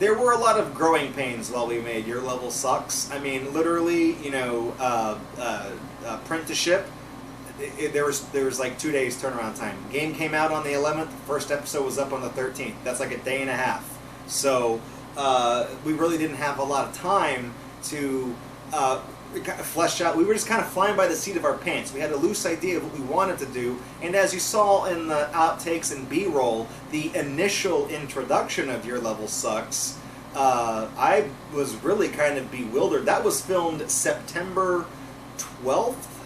there were a lot of growing pains while we made Your Level Sucks. I mean, literally, you know, print to ship. There was like 2 days turnaround time. Game came out on the 11th. First episode was up on the 13th. That's like a day and a half. So we really didn't have a lot of time to flesh out. We were just kind of flying by the seat of our pants. We had a loose idea of what we wanted to do, and as you saw in the outtakes and B-roll, the initial introduction of Your Level Sucks, I was really kind of bewildered. That was filmed September 12th,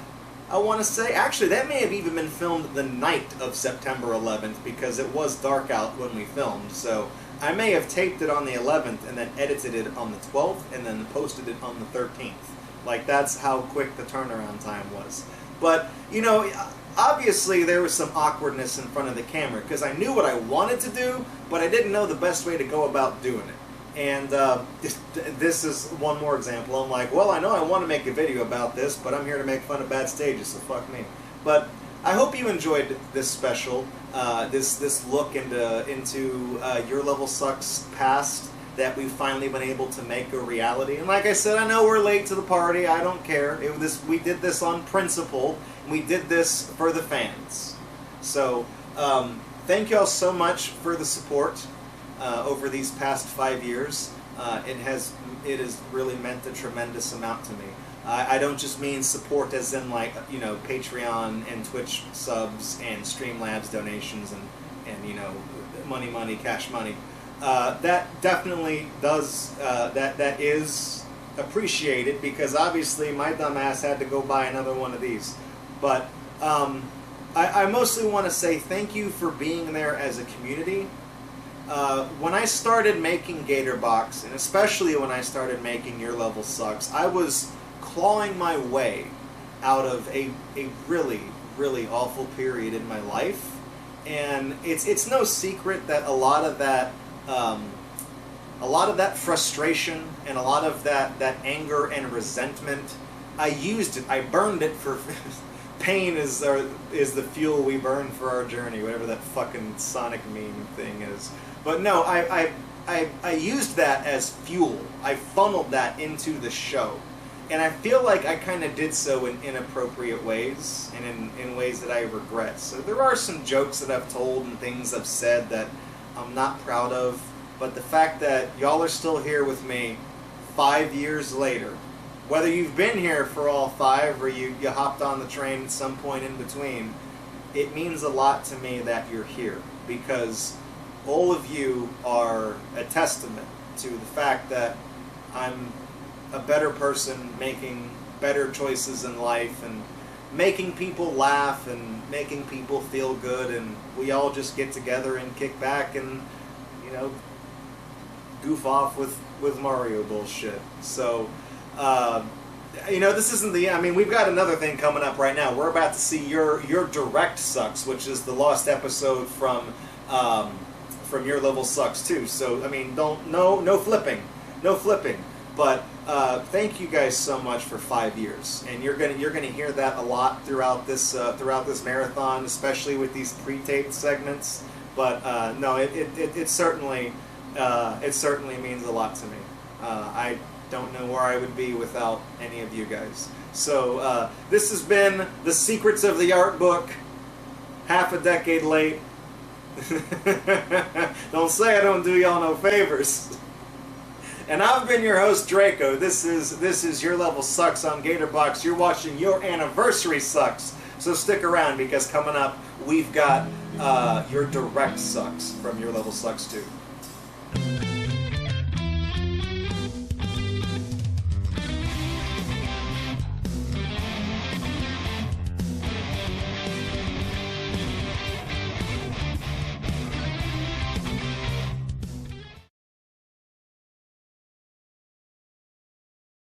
I want to say. Actually, that may have even been filmed the night of September 11th, because it was dark out when we filmed, so I may have taped it on the 11th and then edited it on the 12th and then posted it on the 13th. Like, that's how quick the turnaround time was. But, you know, obviously there was some awkwardness in front of the camera, because I knew what I wanted to do, but I didn't know the best way to go about doing it. And this is one more example. I'm like, well, I know I want to make a video about this, but I'm here to make fun of bad stages, so fuck me. But I hope you enjoyed this special, this look into Your Level Sucks past that we've finally been able to make a reality. And like I said, I know we're late to the party. I don't care. We did this on principle. And we did this for the fans. So thank y'all so much for the support over these past 5 years. It has really meant a tremendous amount to me. I don't just mean support as in, like, you know, Patreon and Twitch subs and Streamlabs donations and you know, money, cash money. That definitely does, that is appreciated, because obviously my dumb ass had to go buy another one of these. But I mostly want to say thank you for being there as a community. When I started making Gatorbox, and especially when I started making Your Level Sucks, I was clawing my way out of a really awful period in my life. And it's no secret that a lot of that frustration and a lot of that anger and resentment, I used it. I burned it for pain is the fuel we burn for our journey, whatever that fucking Sonic meme thing is. But no, I used that as fuel. I funneled that into the show. And I feel like I kind of did so in inappropriate ways, and in ways that I regret. So there are some jokes that I've told and things I've said that I'm not proud of, but the fact that y'all are still here with me 5 years later, whether you've been here for all 5 or you hopped on the train at some point in between, it means a lot to me that you're here, because all of you are a testament to the fact that I'm a better person, making better choices in life, and making people laugh and making people feel good, and we all just get together and kick back and, you know, goof off with Mario bullshit. So, you know, this isn't the, I mean, we've got another thing coming up right now. We're about to see your Direct Sucks, which is the lost episode from Your Level Sucks too. So, I mean, no flipping. But thank you guys so much for 5 years, and you're gonna hear that a lot throughout this marathon, especially with these pre-taped segments. But no, it certainly means a lot to me. I don't know where I would be without any of you guys. So this has been The Secrets of the Art Book, half a decade late. Don't say I don't do y'all no favors. And I've been your host, Draco. This is Your Level Sucks on Gatorbox. You're watching Your Anniversary Sucks. So stick around, because coming up, we've got your Direct Sucks from Your Level Sucks 2.